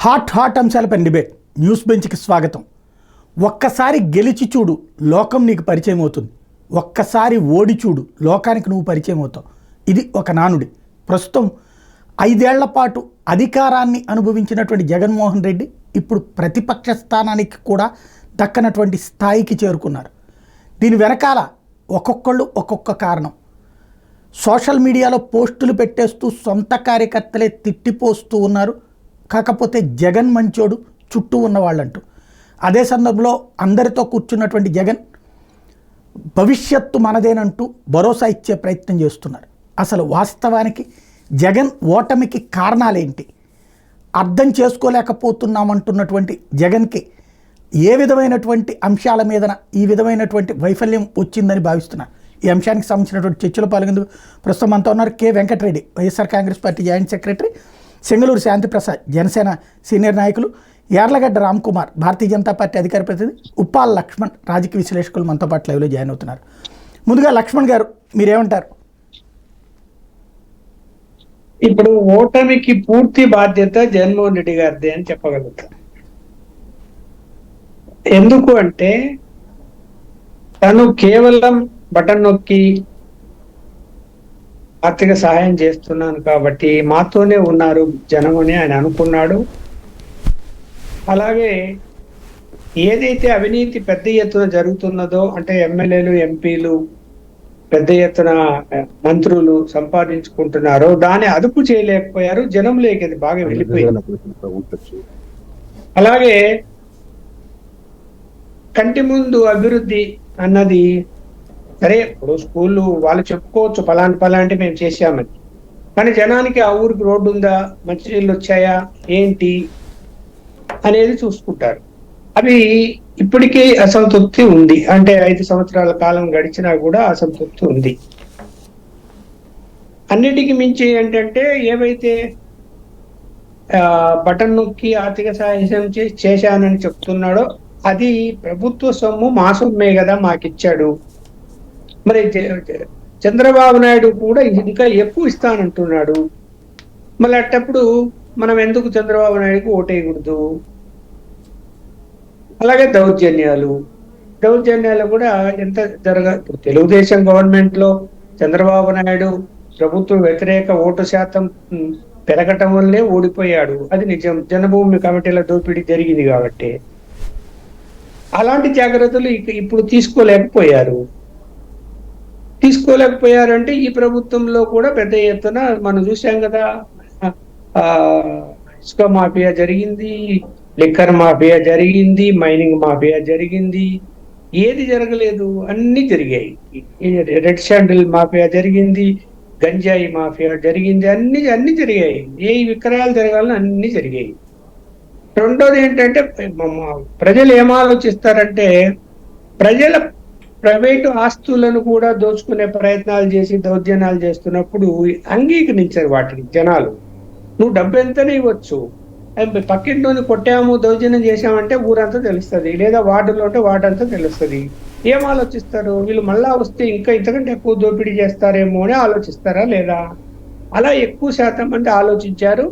Hot అంశాలపై debate news బెంచ్కి స్వాగతం. ఒక్కసారి గెలిచి చూడు, లోకం నీకు పరిచయం అవుతుంది. ఒక్కసారి ఓడి చూడు, లోకానికి నువ్వు పరిచయం అవుతావు. ఇది ఒక నానుడి. ప్రస్తుతం 5 ఏళ్ల పాటు అధికారాన్ని అనుభవించినటువంటి జగన్మోహన్ రెడ్డి ఇప్పుడు ప్రతిపక్ష స్థానానికి కూడా దక్కనటువంటి స్థాయికి చేరుకున్నారు. దీని వెనకాల ఒక్కొక్కళ్ళు ఒక్కొక్క కారణం. సోషల్ మీడియాలో పోస్టులు పెట్టేస్తూ సొంత కార్యకర్తలే తిట్టిపోస్తూ ఉన్నారు. కాకపోతే జగన్ మంచోడు, చుట్టూ ఉన్నవాళ్ళంటూ. అదే సందర్భంలో అందరితో కూర్చున్నటువంటి జగన్ భవిష్యత్తు మనదేనంటూ భరోసా ఇచ్చే ప్రయత్నం చేస్తున్నారు. అసలు వాస్తవానికి జగన్ ఓటమికి కారణాలేంటి, అర్థం చేసుకోలేకపోతున్నామంటున్నటువంటి జగన్కి ఏ విధమైనటువంటి అంశాల మీద ఈ విధమైనటువంటి వైఫల్యం వచ్చిందని భావిస్తున్నారు. ఈ అంశానికి సంబంధించినటువంటి చర్చలో పాల్గొందుకు ప్రస్తుతం అంతా ఉన్నారు K Venkatareddy, YSR Congress party joint secretary, Singaluru Shantiprasad, Janasena senior నాయకులు, యార్లగడ్డ రామ్కుమార్, భారతీయ జనతా పార్టీ అధికార ప్రతినిధి, ఉప్పాల లక్ష్మణ్, రాజకీయ విశ్లేషకులు మనతో పాటు లైవ్లో జాయిన్ అవుతున్నారు. ముందుగా లక్ష్మణ్ గారు, మీరేమంటారు? ఇప్పుడు ఓటమికి పూర్తి బాధ్యత జగన్మోహన్ రెడ్డి గారిది అని చెప్పగలుగుతాం. ఎందుకు అంటే తను కేవలం బటన్ నొక్కి ఆర్థిక సహాయం చేస్తున్నాను కాబట్టి మాతోనే ఉన్నారు జనం అని ఆయన అనుకున్నాడు. అలాగే ఏదైతే అవినీతి పెద్ద ఎత్తున జరుగుతున్నదో, అంటే ఎమ్మెల్యేలు, ఎంపీలు పెద్ద ఎత్తున మంత్రులు సంపాదించుకుంటున్నారో దాన్ని అదుపు చేయలేకపోయారు. జనంలోకి అది బాగా వెళ్ళిపోయింది. అలాగే కంటి ముందు అభివృద్ధి అన్నది సరే, ఇప్పుడు స్కూళ్ళు వాళ్ళు చెప్పుకోవచ్చు పలాంటి మేము చేశామని, కానీ జనానికి ఆ ఊరికి రోడ్డు ఉందా, మంచినీళ్ళు వచ్చాయా, ఏంటి అనేది చూసుకుంటారు. అవి ఇప్పటికీ అసంతృప్తి ఉంది. అంటే 5 సంవత్సరాల కాలం గడిచినా కూడా అసంతృప్తి ఉంది. అన్నిటికీ మించి ఏంటంటే ఏవైతే బటన్ నొక్కి ఆర్థిక సహాయం చేశానని చెప్తున్నాడో అది ప్రభుత్వ సొమ్ము, మా సొమ్మే కదా మాకిచ్చాడు. మరి చంద్రబాబు నాయుడు కూడా ఇంకా ఎక్కువ ఇస్తానంటున్నాడు. మళ్ళీ అట్టప్పుడు మనం ఎందుకు చంద్రబాబు నాయుడుకు ఓటేయకూడదు? అలాగే దౌర్జన్యాలు కూడా ఎంత ఇప్పుడు తెలుగుదేశం గవర్నమెంట్ లో చంద్రబాబు నాయుడు ప్రభుత్వ వ్యతిరేక ఓటు శాతం పెరగటం వల్లే ఓడిపోయాడు. అది నిజం. జనభూమి కమిటీల దోపిడీ జరిగింది కాబట్టి అలాంటి జాగ్రత్తలు ఇప్పుడు తీసుకోలేకపోయారంటే ఈ ప్రభుత్వంలో కూడా పెద్ద ఎత్తున మనం చూసాం కదా, ఇసుక మాఫియా జరిగింది, లిక్కర్ మాఫియా జరిగింది, మైనింగ్ మాఫియా జరిగింది. ఏది జరగలేదు? అన్ని జరిగాయి. రెడ్ శాండిల్ మాఫియా జరిగింది, గంజాయి మాఫియా జరిగింది, అన్ని జరిగాయి. ఏ విక్రయాలు జరగాలని అన్ని జరిగాయి. రెండోది ఏంటంటే ప్రజలు ఏం ఆలోచిస్తారంటే ప్రజల ప్రైవేటు ఆస్తులను కూడా దోచుకునే ప్రయత్నాలు చేసి దౌర్జన్యాలు చేస్తున్నప్పుడు అంగీకరించారు వాటిని జనాలు. నువ్వు డబ్బు ఎంతనే ఇవ్వచ్చు, పక్కింటోని కొట్టాము, దౌర్జన్యం చేశామంటే ఊరంతా తెలుస్తుంది, లేదా వార్డులో ఉంటే వార్డంతా తెలుస్తుంది. ఏం ఆలోచిస్తారు? వీళ్ళు మళ్ళా వస్తే ఇంకా ఇంతకంటే ఎక్కువ దోపిడీ చేస్తారేమో అని ఆలోచిస్తారా లేదా? అలా ఎక్కువ శాతం మంది ఆలోచించారు.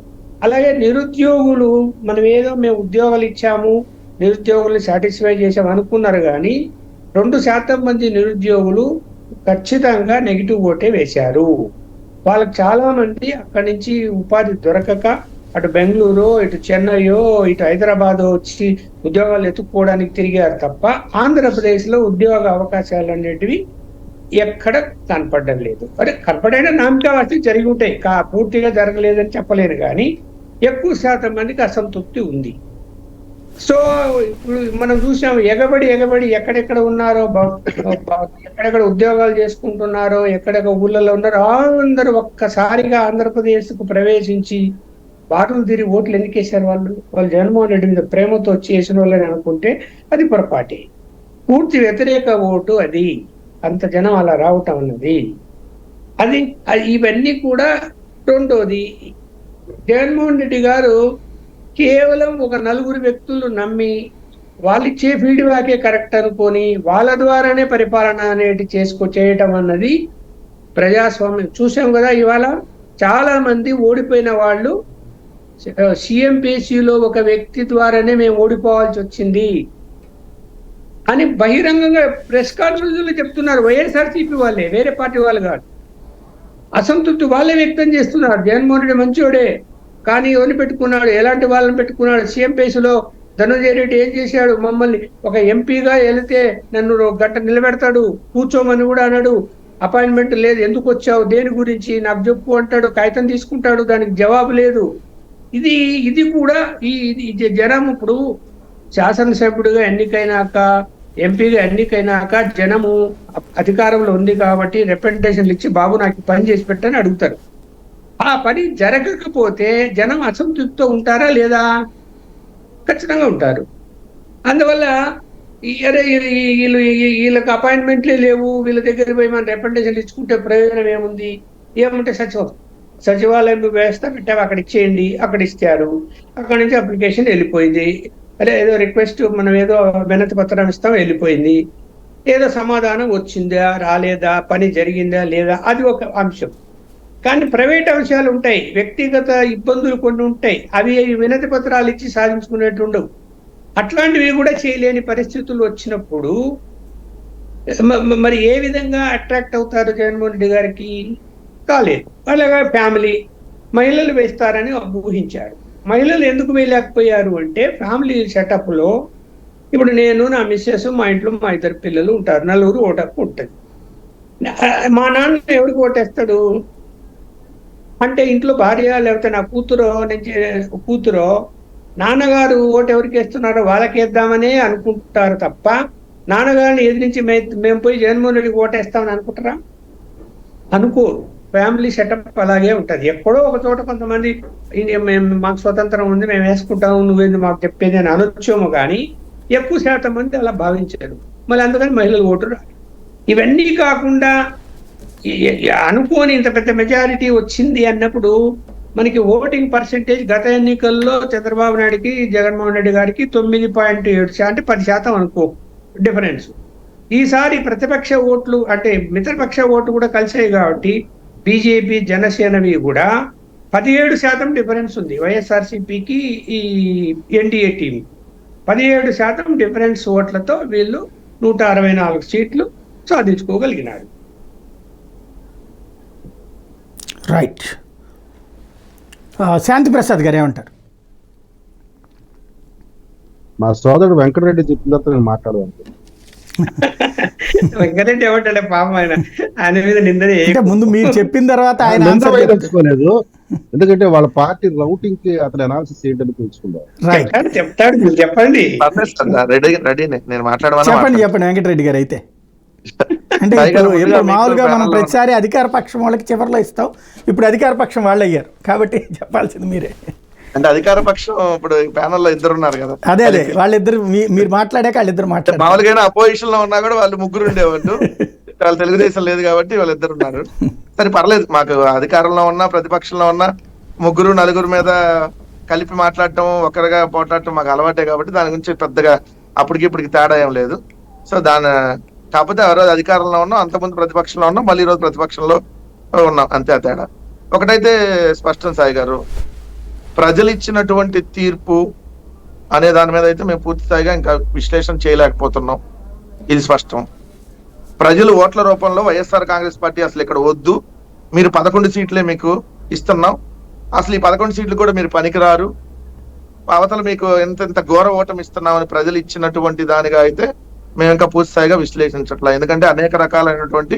అలాగే నిరుద్యోగులు, మేము ఉద్యోగాలు ఇచ్చాము, నిరుద్యోగులు సాటిస్ఫై చేసాము అనుకున్నారు. కానీ 2% మంది నిరుద్యోగులు ఖచ్చితంగా నెగిటివ్ ఓటే వేశారు. వాళ్ళకి చాలా మంది అక్కడి నుంచి ఉపాధి దొరకక అటు బెంగళూరు, ఇటు చెన్నైయో, ఇటు హైదరాబాద్ వచ్చి ఉద్యోగాలు ఎత్తుక్కోవడానికి తిరిగారు తప్ప ఆంధ్రప్రదేశ్లో ఉద్యోగ అవకాశాలు అనేటివి ఎక్కడ కనపడడం లేదు. అంటే కనపడైనా నామకావాసి జరిగి ఉంటాయి, పూర్తిగా జరగలేదని చెప్పలేను. కానీ ఎక్కువ శాతం మందికి అసంతృప్తి ఉంది. సో ఇప్పుడు మనం చూసాం, ఎగబడి ఎక్కడెక్కడ ఉన్నారో, ఎక్కడెక్కడ ఉద్యోగాలు చేసుకుంటున్నారో, ఎక్కడెక్కడ ఊళ్ళలో ఉన్నారో అందరూ ఒక్కసారిగా ఆంధ్రప్రదేశ్కు ప్రవేశించి బారులు తిరిగి ఓట్లు ఎందుకు వేశారు? వాళ్ళు జగన్మోహన్ రెడ్డి మీద ప్రేమతో వచ్చి వేసిన వాళ్ళని అనుకుంటే అది పొరపాటే. పూర్తి వ్యతిరేక ఓటు అది. అంత జనం అలా రావటం అన్నది అది ఇవన్నీ కూడా. రెండోది, జగన్మోహన్ రెడ్డి గారు కేవలం ఒక 4 వ్యక్తులు నమ్మి వాళ్ళు ఇచ్చే ఫీడ్బ్యాకే కరెక్ట్ అనుకొని వాళ్ళ ద్వారానే పరిపాలన అనేది చేయటం అన్నది ప్రజాస్వామ్యం. చూసాం కదా, ఇవాళ చాలా మంది ఓడిపోయిన వాళ్ళు సిఎంపిఎస్సిలో ఒక వ్యక్తి ద్వారానే మేము ఓడిపోవాల్సి వచ్చింది అని బహిరంగంగా ప్రెస్ కాన్ఫరెన్స్లో చెప్తున్నారు. వైఎస్ఆర్సీపీ వాళ్ళే, వేరే పార్టీ వాళ్ళు కాదు. అసంతృప్తి వాళ్ళే వ్యక్తం చేస్తున్నారు. జగన్మోహన్ రెడ్డి మంచోడే, కానీ ఎవరిని పెట్టుకున్నాడు, ఎలాంటి వాళ్ళని పెట్టుకున్నాడు, సిఎంపిఎస్సిలో ధనంజయ రెడ్డి ఏం చేశాడు, మమ్మల్ని ఒక ఎంపీగా వెళితే నన్ను ఒక గంట నిలబెడతాడు, కూర్చోమని కూడా అన్నాడు, అపాయింట్మెంట్ లేదు, ఎందుకు వచ్చావు, దేని గురించి నాకు చెప్పు అంటాడు, కాగితం తీసుకుంటాడు, దానికి జవాబు లేదు. ఇది కూడా ఈ జనం ఇప్పుడు శాసనసభ్యుడిగా ఎన్నికైనాక, ఎంపీగా ఎన్నికైనాక జనము అధికారంలో ఉంది కాబట్టి రిప్రజెంటేషన్లు ఇచ్చి బాబు నాకు పని చేసి పెట్టని అడుగుతారు. ఆ పని జరగకపోతే జనం అసంతృప్తితో ఉంటారా లేదా? ఖచ్చితంగా ఉంటారు. అందువల్ల వీళ్ళకి అపాయింట్మెంట్లే లేవు, వీళ్ళ దగ్గర పోయి మనం రిప్రజెంటేషన్లు ఇచ్చుకుంటే ప్రయోజనం ఏముంది? ఏమంటే సచివాలయం వ్యవస్థ పెట్టాము, అక్కడ ఇచ్చేయండి, అక్కడ ఇస్తారు, అక్కడి నుంచి అప్లికేషన్ వెళ్ళిపోయింది. అదే ఏదో రిక్వెస్ట్, మనం ఏదో వినతి పత్రం ఇస్తాం, వెళ్ళిపోయింది. ఏదో సమాధానం వచ్చిందా రాలేదా, పని జరిగిందా లేదా, అది ఒక అంశం. కానీ ప్రైవేట్ అంశాలు ఉంటాయి, వ్యక్తిగత ఇబ్బందులు కొన్ని ఉంటాయి, అవి వినతి పత్రాలు ఇచ్చి సాధించుకునేట్టు ఉండవు. అట్లాంటివి కూడా చేయలేని పరిస్థితులు వచ్చినప్పుడు మరి ఏ విధంగా అట్రాక్ట్ అవుతారు జగన్మోహన్ రెడ్డి గారికి? కాలేదు. అలాగే ఫ్యామిలీ మహిళలు వేస్తారని ఊహించాడు. మహిళలు ఎందుకు వేయలేకపోయారు అంటే, ఫ్యామిలీ సెటప్లో ఇప్పుడు నేను, నా మిస్సెస్, మా ఇంట్లో మా 2 పిల్లలు ఉంటారు, నలుగురు ఓటకు ఉంటుంది. మా నాన్న ఎవరికి ఓటేస్తాడు అంటే, ఇంట్లో భార్య లేకపోతే నా కూతురో నాన్నగారు ఓటు ఎవరికి వేస్తున్నారో వాళ్ళకి వేద్దామనే అనుకుంటారు తప్ప, నాన్నగారిని ఎదిరించి మేము పోయి జగన్మోహన్ రెడ్డికి ఓటేస్తామని అనుకుంటారా? అనుకోరు. ఫ్యామిలీ సెటప్ అలాగే ఉంటుంది. ఎక్కడో ఒక చోట కొంతమంది మాకు స్వతంత్రం ఉంది, మేము వేసుకుంటాము, నువ్వేంది మాకు చెప్పేది అని అనొచ్చేమో, కానీ ఎక్కువ శాతం మంది అలా భావించారు. మళ్ళీ అందుకని మహిళలు ఓటు రాదు. ఇవన్నీ కాకుండా అనుకోని ఇంత పెద్ద మెజారిటీ వచ్చింది అన్నప్పుడు మనకి ఓటింగ్ పర్సెంటేజ్ గత ఎన్నికల్లో చంద్రబాబు నాయుడికి, జగన్మోహన్ రెడ్డి గారికి 9.7 అంటే 10% అనుకో డిఫరెన్స్. ఈసారి ప్రతిపక్ష ఓట్లు అంటే మిత్రపక్ష ఓట్లు కూడా కలిసాయి కాబట్టి బీజేపీ, జనసేనవి కూడా 17% డిఫరెన్స్ ఉంది. వైఎస్ఆర్సీపీకి ఈ ఎన్డీఏ టీం 17% డిఫరెన్స్ ఓట్లతో వీళ్ళు 164 సీట్లు సాధించుకోగలిగినారు. రైట్. శాంతి ప్రసాద్ గారు ఏమంటారు? మా సోదరుడు వెంకటరెడ్డి చెప్పిన తర్వాత నేను మాట్లాడదాను. వెంకటరెడ్డి ఏమంటాడే పాపం, ఆయన మీద నిందనే. ముందు మీరు చెప్పిన తర్వాత ఆయన తెలుసుకోలేదు, ఎందుకంటే వాళ్ళ పార్టీ రౌటింగ్ కి అతను అనాలిసిస్ ఏంటని తెలుసుకున్నారు. చెప్తాడు, మీరు చెప్పండి. చెప్పండి వెంకటరెడ్డి గారు. అయితే అంటే ఇప్పుడు మామూలుగా మనం ప్రతిసారి అధికార పక్షం వాళ్ళకి చివరిలో ఇస్తాం, ఇప్పుడు అధికార పక్షం వాళ్ళు అయ్యారు కాబట్టి చెప్పాల్సింది మీరే. అంటే అధికార పక్షం ఇప్పుడు ప్యానల్ లో 2 ఉన్నారు కదా. అదే వాళ్ళిద్దరు మీరు మాట్లాడాక వాళ్ళిద్దరు మాట్లాడారు. మామూలుగా అపోజిషన్ లో ఉన్నా కూడా వాళ్ళు 3 ఉండేవాళ్ళు, వాళ్ళు తెలుగుదేశం లేదు కాబట్టి వాళ్ళు 2 ఉన్నారు. సరే పర్లేదు, మాకు అధికారంలో ఉన్నా ప్రతిపక్షంలో ఉన్నా 3 4 మీద కలిపి మాట్లాడటం, ఒకరిగా పోట్లాడటం మాకు అలవాటే కాబట్టి దాని గురించి పెద్దగా అప్పటికి తేడా ఏం లేదు. సో కాకపోతే ఆ రోజు అధికారంలో ఉన్నాం, అంతకుముందు ప్రతిపక్షంలో ఉన్నాం, మళ్ళీ ఈ రోజు ప్రతిపక్షంలో ఉన్నాం, అంతే తేడా. ఒకటైతే స్పష్టం సాయి గారు, ప్రజలు ఇచ్చినటువంటి తీర్పు అనే దాని మీద అయితే మేము పూర్తి స్థాయిగా ఇంకా విశ్లేషణ చేయలేకపోతున్నాం. ఇది స్పష్టం. ప్రజలు ఓట్ల రూపంలో వైఎస్ఆర్ కాంగ్రెస్ పార్టీ అసలు ఇక్కడ వద్దు, మీరు 11 సీట్లే మీకు ఇస్తున్నాం, అసలు ఈ 11 సీట్లు కూడా మీరు పనికిరారు, అవతల మీకు ఎంత ఘోర ఓటమి ఇస్తున్నామని ప్రజలు ఇచ్చినటువంటి దానిగా అయితే మేము ఇంకా పూర్తి స్థాయిగా విశ్లేషించట్లా. ఎందుకంటే అనేక రకాలైనటువంటి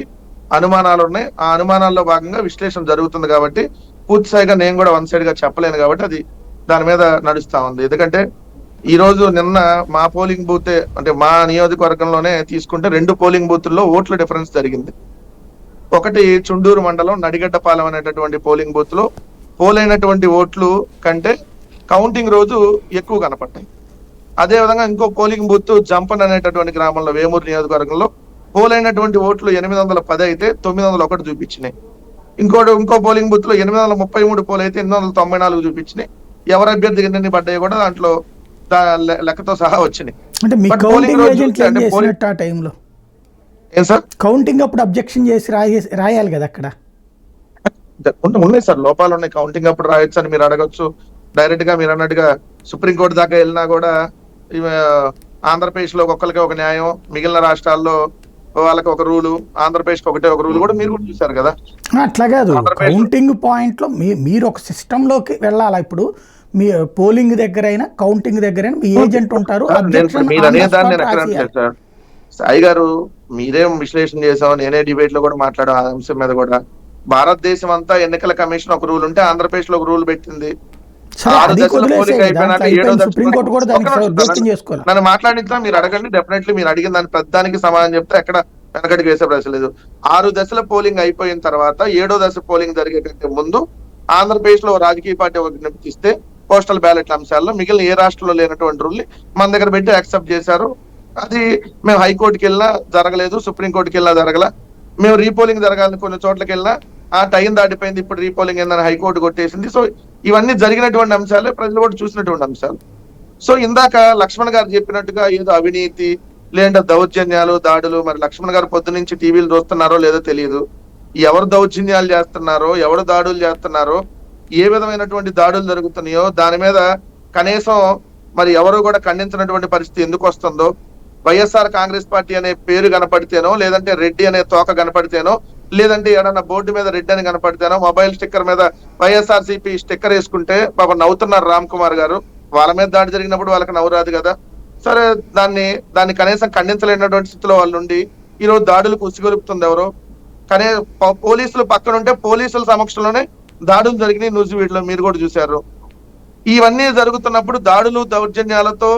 అనుమానాలు ఉన్నాయి. ఆ అనుమానాల్లో భాగంగా విశ్లేషణ జరుగుతుంది కాబట్టి పూర్తి స్థాయిగా నేను కూడా 1 సైడ్ గా చెప్పలేను కాబట్టి అది దాని మీద నడుస్తా ఉంది. ఎందుకంటే ఈ రోజు నిన్న మా పోలింగ్ బూత్ అంటే మా నియోజకవర్గంలోనే తీసుకుంటే 2 పోలింగ్ బూత్ల్లో ఓట్ల డిఫరెన్స్ జరిగింది. ఒకటి చుండూరు మండలం నడిగడ్డపాలెం అనేటటువంటి పోలింగ్ బూత్ లో పోలైనటువంటి ఓట్లు కంటే కౌంటింగ్ రోజు ఎక్కువ కనపడ్డాయి. అదే విధంగా ఇంకో పోలింగ్ బూత్ జంపన్ అనేటటువంటి గ్రామంలో వేమూరు నియోజకవర్గంలో పోలైనటువంటి ఓట్లు 810 అయితే 901 చూపించినాయి. ఇంకో పోలింగ్ బూత్ లో 833 పోల్ అయితే 894 చూపించినాయి. ఎవరు అభ్యర్థి ఎన్ని పడ్డాయి కూడా దాంట్లో లెక్కతో సహా వచ్చినాయి. కౌంటింగ్ అప్పుడు అబ్జెక్షన్ చేసి రాయాలి కదా అక్కడ. ఉన్నాయి సార్, లోపాలు ఉన్నాయి. కౌంటింగ్ అప్పుడు రాయొచ్చు అని మీరు అడగచ్చు, డైరెక్ట్ గా మీరు అన్నట్టుగా సుప్రీంకోర్టు దాకా వెళ్ళినా కూడా ఆంధ్రప్రదేశ్ లో ఒక్కొక్కరికి ఒక న్యాయం, మిగిలిన రాష్ట్రాల్లో వాళ్ళకి ఒక రూలు, ఆంధ్రప్రదేశ్ ఒకటే ఒక రూల్ కూడా మీరు కూడా చూసారు కదా. అట్లా కాదు, కౌంటింగ్ పాయింట్లో మీరు ఒక సిస్టంలోకి వెళ్ళాలా. ఇప్పుడు మీ పోలింగ్ దగ్గర అయినా కౌంటింగ్ దగ్గర అయినా మీ ఏజెంట్ ఉంటారు. మీరు అనేదాన్ని నేను ఎక్కడ అనట్లేదు సార్. సాయి గారు మీరేం విశ్లేషణ చేసాం, నేనే డిబేట్ లో కూడా మాట్లాడాం ఆ అంశం మీద కూడా. భారతదేశం అంతా ఎన్నికల కమిషన్ ఒక రూల్ ఉంటే ఆంధ్రప్రదేశ్ లో ఒక రూల్ పెట్టింది. 6 దశల పోలింగ్ అయిపోయినాక 7వ దశ నన్ను మాట్లాడించినా మీరు అడగండి, డెఫినెట్లీ మీరు అడిగిన దాని ప్రతిదానికి సమాధానం చెప్తే ఎక్కడ వెనకడికి వేసే ప్రశ్న లేదు. 6 దశల పోలింగ్ అయిపోయిన తర్వాత 7వ దశ పోలింగ్ జరిగే కంటే ముందు ఆంధ్రప్రదేశ్ లో రాజకీయ పార్టీ ఒక విజ్ఞప్తిస్తే పోస్టల్ బ్యాలెట్ అంశాల్లో మిగిలిన ఏ రాష్ట్రంలో లేనటువంటి రూల్ మన దగ్గర పెట్టి యాక్సెప్ట్ చేశారు. అది మేము హైకోర్టుకి వెళ్ళినా జరగలేదు, సుప్రీంకోర్టుకి వెళ్ళినా జరగల. మేము రీపోలింగ్ జరగాలని కొన్ని చోట్లకి వెళ్ళినా ఆ టైం దాటిపోయింది, ఇప్పుడు రీపోలింగ్ ఏందని హైకోర్టు కొట్టేసింది. సో ఇవన్నీ జరిగినటువంటి అంశాలే, ప్రజలు కూడా చూసినటువంటి అంశాలు. సో ఇందాక లక్ష్మణ్ గారు చెప్పినట్టుగా ఏదో అవినీతి లేదంటే దౌర్జన్యాలు, దాడులు, మరి లక్ష్మణ్ గారు పొద్దు నుంచి టీవీలు చూస్తున్నారో లేదో తెలియదు. ఎవరు దౌర్జన్యాలు చేస్తున్నారో, ఎవరు దాడులు చేస్తున్నారో, ఏ విధమైనటువంటి దాడులు జరుగుతున్నాయో దాని మీద కనీసం మరి ఎవరు కూడా ఖండించినటువంటి పరిస్థితి ఎందుకు వస్తుందో, వైఎస్ఆర్ కాంగ్రెస్ పార్టీ అనే పేరు కనపడితేనో, లేదంటే రెడ్డి అనే తోక కనపడితేనో, లేదంటే ఏడన్నా బోర్డు మీద రెడ్డి అని కనపడితేనో, మొబైల్ స్టిక్కర్ మీద వైఎస్ఆర్సీపీ స్టిక్కర్ వేసుకుంటే పాపం నవ్వుతున్నారు రామ్ కుమార్ గారు. వాళ్ళ మీద దాడి జరిగినప్పుడు వాళ్ళకి నవ్వు రాదు కదా. సరే, దాన్ని కనీసం ఖండించలేనటువంటి స్థితిలో వాళ్ళు ఉండి ఈరోజు దాడులకు ఉసిగొలుపుతుంది ఎవరో. కానీ పోలీసులు పక్కన ఉంటే పోలీసుల సమక్షంలోనే దాడులు జరిగినాయి. న్యూస్ వీడియోలో మీరు కూడా చూశారు. ఇవన్నీ జరుగుతున్నప్పుడు దాడులు దౌర్జన్యాలతో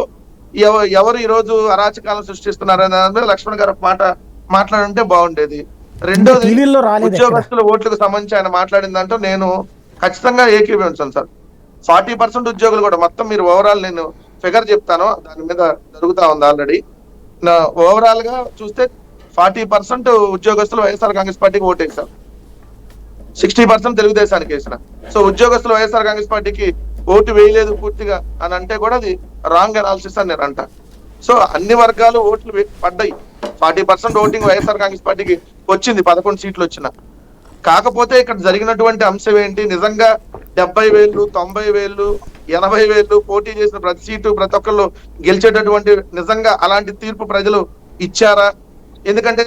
ఎవరు ఈ రోజు అరాచకాలను సృష్టిస్తున్నారనే దాని మీద లక్ష్మణ్ గారు మాట మాట్లాడుంటే బాగుండేది. రెండోది, ఉద్యోగస్తుల ఓట్లకు సంబంధించి ఆయన మాట్లాడిన దాంట్లో నేను ఖచ్చితంగా ఏకీభవించాను సార్. 40% ఉద్యోగులు కూడా, మొత్తం మీరు ఓవరాల్ నేను ఫిగర్ చెప్తాను, దాని మీద జరుగుతా ఉంది ఆల్రెడీ. ఓవరాల్ గా చూస్తే 40% ఉద్యోగస్తులు వైఎస్ఆర్ కాంగ్రెస్ పార్టీకి ఓటేశారు, 60% తెలుగుదేశానికి వేసిన. సో ఉద్యోగస్తులు వైఎస్ఆర్ కాంగ్రెస్ పార్టీకి ఓటు వేయలేదు పూర్తిగా అని అంటే కూడా అది రాంగ్ అనాలిసిస్ అని నేను అంటా. సో అన్ని వర్గాలు ఓట్లు పడ్డాయి. 40% ఓటింగ్ వైఎస్ఆర్ కాంగ్రెస్ పార్టీకి వచ్చింది, 11 సీట్లు వచ్చిన. కాకపోతే ఇక్కడ జరిగినటువంటి అంశం ఏంటి, నిజంగా 70,000, 90,000, 80,000 పోటీ చేసిన ప్రతి సీటు ప్రతి ఒక్కళ్ళు గెలిచేటటువంటి నిజంగా అలాంటి తీర్పు ప్రజలు ఇచ్చారా? ఎందుకంటే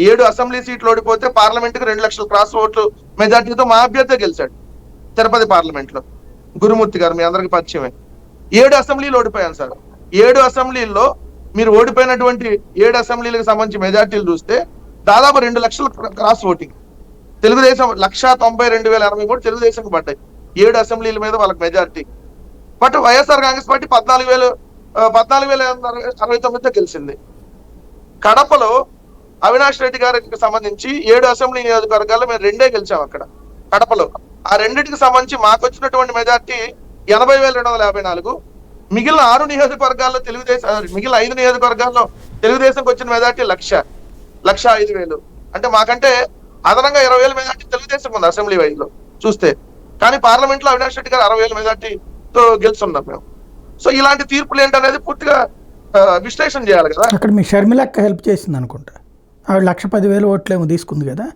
7 అసెంబ్లీ సీట్లు ఓడిపోతే పార్లమెంట్ కి 2 లక్షల క్రాస్ ఓట్లు మెజార్టీతో మా అభ్యర్థి గెలిచాడు తిరుపతి పార్లమెంట్ లో, గురుమూర్తి గారు మీ అందరికి పరిచయమే. 7 అసెంబ్లీలు ఓడిపోయాను సార్. 7 అసెంబ్లీల్లో మీరు ఓడిపోయినటువంటి 7 అసెంబ్లీలకు సంబంధించి మెజార్టీలు చూస్తే దాదాపు 2 లక్షల క్రాస్ ఓటింగ్. తెలుగుదేశం 192,083 తెలుగుదేశంకి పడ్డాయి 7 అసెంబ్లీల మీద వాళ్ళకి majority. But YSR Congress party 14,069తో గెలిచింది. కడపలో అవినాష్ రెడ్డి గారికి సంబంధించి 7 అసెంబ్లీ నియోజకవర్గాల్లో మేము 2 గెలిచాం అక్కడ కడపలో. ఆ రెండింటికి సంబంధించి మాకు వచ్చినటువంటి మెజార్టీ 80,254. మిగిలిన 6 నియోజకవర్గాల్లో మిగిలిన 5 నియోజకవర్గాల్లో తెలుగుదేశంకి వచ్చిన మెజార్టీ 1,05,000. అంటే మాకంటే అదనంగా 20,000 మెజార్టీ తెలుగుదేశం ఉంది అసెంబ్లీ వైజ్ లో చూస్తే. కానీ పార్లమెంట్ లో అవినాష్ రెడ్డి గారు 60,000 మెజార్టీతో గెలుస్తున్నాం మేము. సో ఇలాంటి తీర్పులు ఏంటనేది పూర్తిగా విశ్లేషణ చేయాలి కదా. అక్కడ మీ షర్మిలక్క హెల్ప్ చేసింది అనుకుంటా, ఆవిడ 1,10,000 ఓట్లేమో తీసుకుంది కదా.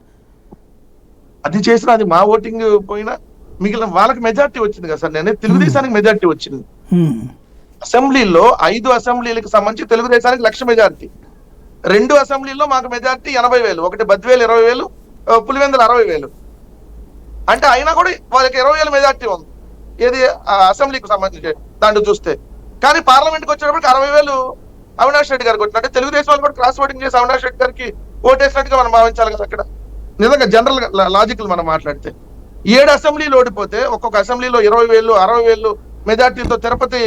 అది చేసిన, అది మా ఓటింగ్ పోయినా మిగిలిన వాళ్ళకి మెజార్టీ వచ్చింది కదా సార్. నేను తెలుగుదేశానికి మెజార్టీ వచ్చింది. అసెంబ్లీలో 5 అసెంబ్లీలకు సంబంధించి తెలుగుదేశానికి 1,00,000 మెజార్టీ. 2 అసెంబ్లీల్లో మాకు మెజార్టీ 80,000, ఒకటి బద్వేలు 20,000, పులివెందులు 60,000. అంటే అయినా కూడా వాళ్ళకి 20,000 మెజార్టీ ఉంది ఏది అసెంబ్లీకి సంబంధించి దాంట్లో చూస్తే. కానీ పార్లమెంట్కి వచ్చేటప్పటికి 60,000 అవినాష్ రెడ్డి గారికి వచ్చినట్టే తెలుగుదేశం వాళ్ళు కూడా క్రాస్ ఓటింగ్ చేసి అవినాష్ రెడ్డి గారికి ఓటేసినట్టుగా మనం భావించాలి కదా. అక్కడ నిజంగా జనరల్ లాజికల్ మనం మాట్లాడితే 7 అసెంబ్లీలు ఓడిపోతే ఒక్కొక్క అసెంబ్లీలో 20,000, 60,000 మెజార్టీతో తిరుపతి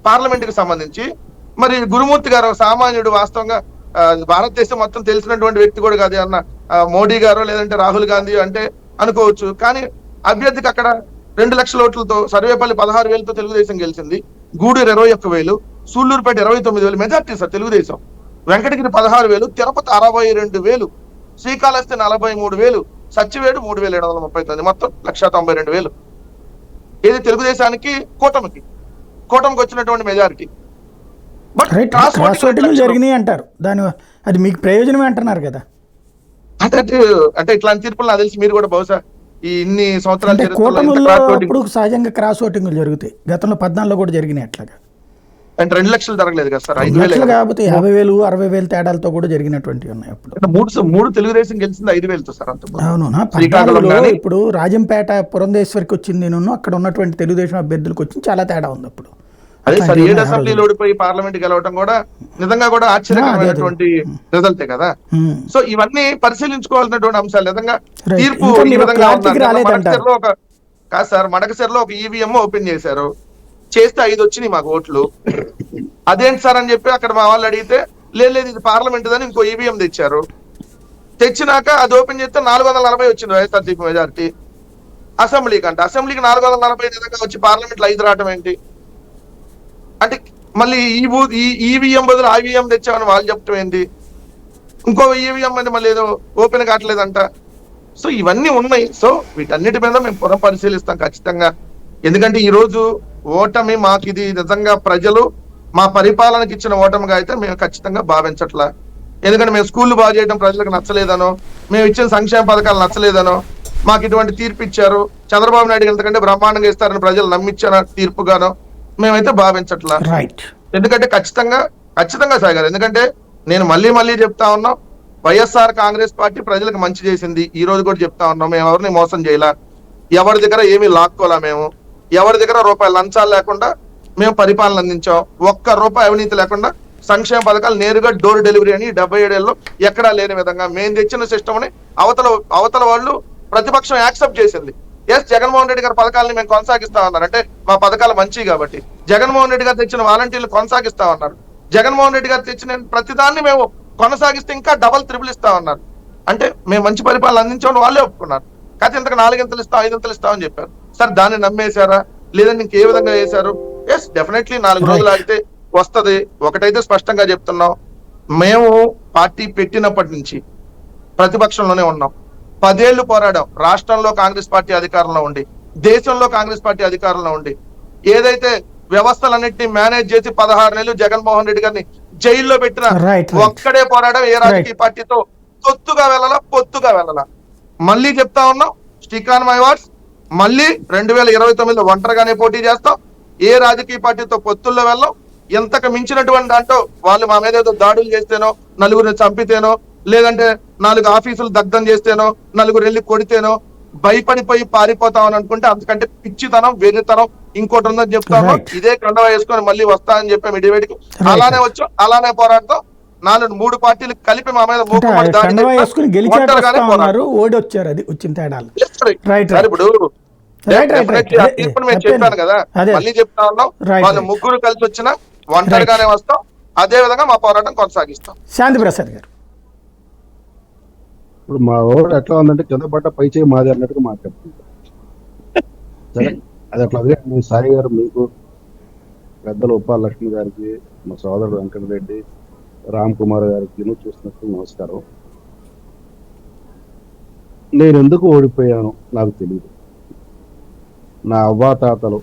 పార్లమెంట్ కి సంబంధించి మరి గురుమూర్తి గారు సామాన్యుడు, వాస్తవంగా భారతదేశం మొత్తం తెలిసినటువంటి వ్యక్తి కూడా కాదు అన్న మోడీ గారు లేదంటే రాహుల్ గాంధీ అంటే అనుకోవచ్చు. కానీ అభ్యర్థికి అక్కడ 2 లక్షల ఓట్లతో, సర్వేపల్లి 16,000తో తెలుగుదేశం గెలిచింది, గూడూరు 21,000, సూళ్లూరుపేట 29,000 మెజార్టీ సార్ తెలుగుదేశం. వెంకటగిరి 16,000, తిరుపతి 62,000, శ్రీకాళహస్తి 43,000, సచ్చివేడు 3,739, మొత్తం 1,92,000. ఇది తెలుగుదేశానికి కూటమికి వచ్చినటువంటి మెజారిటీ. క్రాస్ ఓటింగ్ జరిగినాయి అంటారు, దాని అది మీకు ప్రయోజనమే అంటున్నారు కదా. అంటే ఇట్లాంటి తీర్పులు నాకు తెలిసి మీరు కూడా బహుశా ఈ ఇన్ని సంవత్సరాల అంటే చరిత్రలో ఇంత కూటముల్లో క్రాస్ ఓటింగ్ ఇప్పుడు సహజంగా క్రాస్ ఓటింగ్లు జరుగుతాయి. గతంలో 14లో కూడా జరిగినాయి అట్లాగా. అంటే 2 లక్షలు జరగలేదు కదా సార్, 5,000 లక్షలు కదా. కాకపోతే 50,000 60,000 తేడాలతో కూడా జరిగినటువంటివి ఉన్నాయి అప్పుడు. అంటే మూడు తెలుగుదేశం గెలిచింది 5,000తో సార్ అంత. అవును. శ్రీకాకుళం 14లో కానీ ఇప్పుడు రాజంపేట పురంధేశ్వరికి వచ్చింది నేను అక్కడ ఉన్నటువంటి తెలుగుదేశం అభ్యర్థులకు వచ్చింది చాలా తేడా ఉంది అప్పుడు. అదే సార్, అట్లాంటివి 7 ఉన్నాయి ఆ అసెంబ్లీలు రోజుల్లో. ఓడిపోయి పార్లమెంట్ గెలవడం కూడా నిజంగా కూడా ఆశ్చర్యకరమైనటువంటి రిజల్టే కదా. ఉమ్. సో ఇవన్నీ పరిశీలించుకోవాల్సినటువంటి అంశాలు. నిజంగా రైట్. తీర్పు ఇంకా ఈ మీరు విధంగా క్లారిటీకి ఉన్నారు. రాలేదంటారు. కాదు సార్, మడకసిరలో ఒక ఈవీఎం ఓపెన్ చేశారు, చేస్తే 5 వచ్చినాయి మాకు ఓట్లు. అదేంటి సార్ అని చెప్పి అక్కడ మా వాళ్ళు అడిగితే లేదు ఇది పార్లమెంట్ అని ఇంకో ఈవీఎం తెచ్చారు. తెచ్చినాక అది ఓపెన్ చేస్తే 440 వచ్చింది వైఎస్ఆర్సీపీ మెజార్టీ. అసెంబ్లీకి 440 నిజంగా వచ్చి పార్లమెంట్ లో 5 రావడం ఏంటి అంటే, మళ్ళీ ఈ ఈవీఎం బదులు ఐవీఎం తెచ్చామని వాళ్ళు చెప్పడం ఏంటి, ఇంకో ఈవీఎం అంటే మళ్ళీ ఏదో ఓపెన్ కావట్లేదంట. సో ఇవన్నీ ఉన్నాయి. సో వీటన్నిటి మీద మేము పునః పరిశీలిస్తాం ఖచ్చితంగా. ఎందుకంటే ఈ రోజు ఓటమి మాకు ఇది నిజంగా ప్రజలు మా పరిపాలనకి ఇచ్చిన ఓటమిగా అయితే మేము ఖచ్చితంగా భావించట్లా. ఎందుకంటే మేము స్కూళ్ళు బాగు చేయడం ప్రజలకు నచ్చలేదనో, మేము ఇచ్చిన సంక్షేమ పథకాలు నచ్చలేదనో, మాకు ఇటువంటి తీర్పు ఇచ్చారు, చంద్రబాబు నాయుడు ఎంతకంటే బ్రహ్మాండంగా ఇస్తారని ప్రజలు నమ్మించారు తీర్పుగానో మేమైతే భావించట్లా. రైట్. ఎందుకంటే ఖచ్చితంగా సాగారు. ఎందుకంటే నేను మళ్ళీ చెప్తా ఉన్నాం, వైఎస్ఆర్ కాంగ్రెస్ పార్టీ ప్రజలకు మంచి చేసింది. ఈ రోజు కూడా చెప్తా ఉన్నాం, మేము ఎవరిని మోసం చేయలా, ఎవరి దగ్గర ఏమీ లాక్కోలా, మేము ఎవరి దగ్గర రూపాయలు లంచాలు లేకుండా మేము పరిపాలన అందించాం. ఒక్క రూపాయి అవినీతి లేకుండా సంక్షేమ పథకాలు నేరుగా డోర్ డెలివరీ అని 77 ఏళ్ళలో ఎక్కడా లేని విధంగా మేము తెచ్చిన సిస్టమ్ ని అవతల వాళ్ళు ప్రతిపక్షం యాక్సెప్ట్ చేసింది. జగన్మోహన్ రెడ్డి గారి పథకాలని మేము కొనసాగిస్తా ఉన్నారు అంటే మా పథకాలు మంచి కాబట్టి. జగన్మోహన్ రెడ్డి గారు తెచ్చిన వాలంటీర్లు కొనసాగిస్తా ఉన్నారు. జగన్మోహన్ రెడ్డి గారు తెచ్చిన ప్రతిదాన్ని మేము కొనసాగిస్తే ఇంకా డబల్ త్రిబుల్ ఇస్తా ఉన్నారు. అంటే మేము మంచి పరిపాలన అందించామని వాళ్ళే ఒప్పుకున్నారు. కాకపోతే ఇంతకు 4 ఇంతలు ఇస్తాం 5 ఇంతలు ఇస్తామని చెప్పారు. సార్ దాన్ని నమ్మేశారా లేదంటే ఇంకే విధంగా చేశారు? డెఫినెట్లీ 4 రోజులు ఆగితే వస్తది. ఒకటైతే స్పష్టంగా చెప్తున్నాం, మేము పార్టీ పెట్టినప్పటి నుంచి ప్రతిపక్షంలోనే ఉన్నాం. 10 ఏళ్లు పోరాడాం. రాష్ట్రంలో కాంగ్రెస్ పార్టీ అధికారంలో ఉండి, దేశంలో కాంగ్రెస్ పార్టీ అధికారంలో ఉండి, ఏదైతే వ్యవస్థలన్నింటినీ మేనేజ్ చేసి 16 నెలలు జగన్మోహన్ రెడ్డి గారిని జైల్లో పెట్టిన ఒక్కడే పోరాడం. ఏ రాజకీయ పార్టీతో పొత్తుగా వెళ్ళాలా. మళ్ళీ చెప్తా ఉన్నాం, స్టిక్ ఆన్ మై వర్డ్స్, మళ్ళీ 2029లో ఒంటరిగానే పోటీ చేస్తాం. ఏ రాజకీయ పార్టీతో పొత్తుల్లో వెళ్ళాం. ఎంతకు మించినటువంటి దాంట్లో వాళ్ళు మా మీద ఏదో దాడులు చేస్తేనో, నలుగురిని చంపితేనో, లేదంటే 4 ఆఫీసులు దగ్ధం చేస్తేనో, 4 వెళ్ళి కొడితేనో భయపడిపోయి పారిపోతామని అనుకుంటే అంతకంటే పిచ్చితనం, వెర్రితనం ఇంకోటి ఉందని చెప్తాము. ఇదే కండవ వేసుకొని మళ్ళీ వస్తామని చెప్పాము ఈ డిబేట్ కి. అలానే వచ్చాం, అలానే పోరాడతాం. 3 పార్టీలు కలిపి మా మీద మూకుమ్మడి దాడి ఓడి వచ్చారు. అది వచ్చిన తేడాలు. ఇప్పుడు తీర్పుని మేము చెప్పాను కదా, మళ్ళీ చెప్తా ఉన్నాం, వాళ్ళు 3 కలిసి వచ్చినా ఒంటరిగానే వస్తాం. అదే విధంగా మా పోరాటం కొనసాగిస్తాం. శాంతి ప్రసాద్ గారు, ఇప్పుడు మా ఓటు ఎట్లా ఉందంటే కింద పట్ట పై చేయి మాది అన్నట్టుగా మాట్లాడుతుంటారు. సరే, అది అట్లా అదే. మీ సాయి గారు, మీకు పెద్దలు ఉప్పాల లక్ష్మి గారికి, మా సోదరుడు వెంకటరెడ్డి, రామ్ కుమార్ గారికి చూసినట్టు నమస్కారం. నేను ఎందుకు ఓడిపోయాను నాకు తెలియదు. నా అవ్వాతాతలు,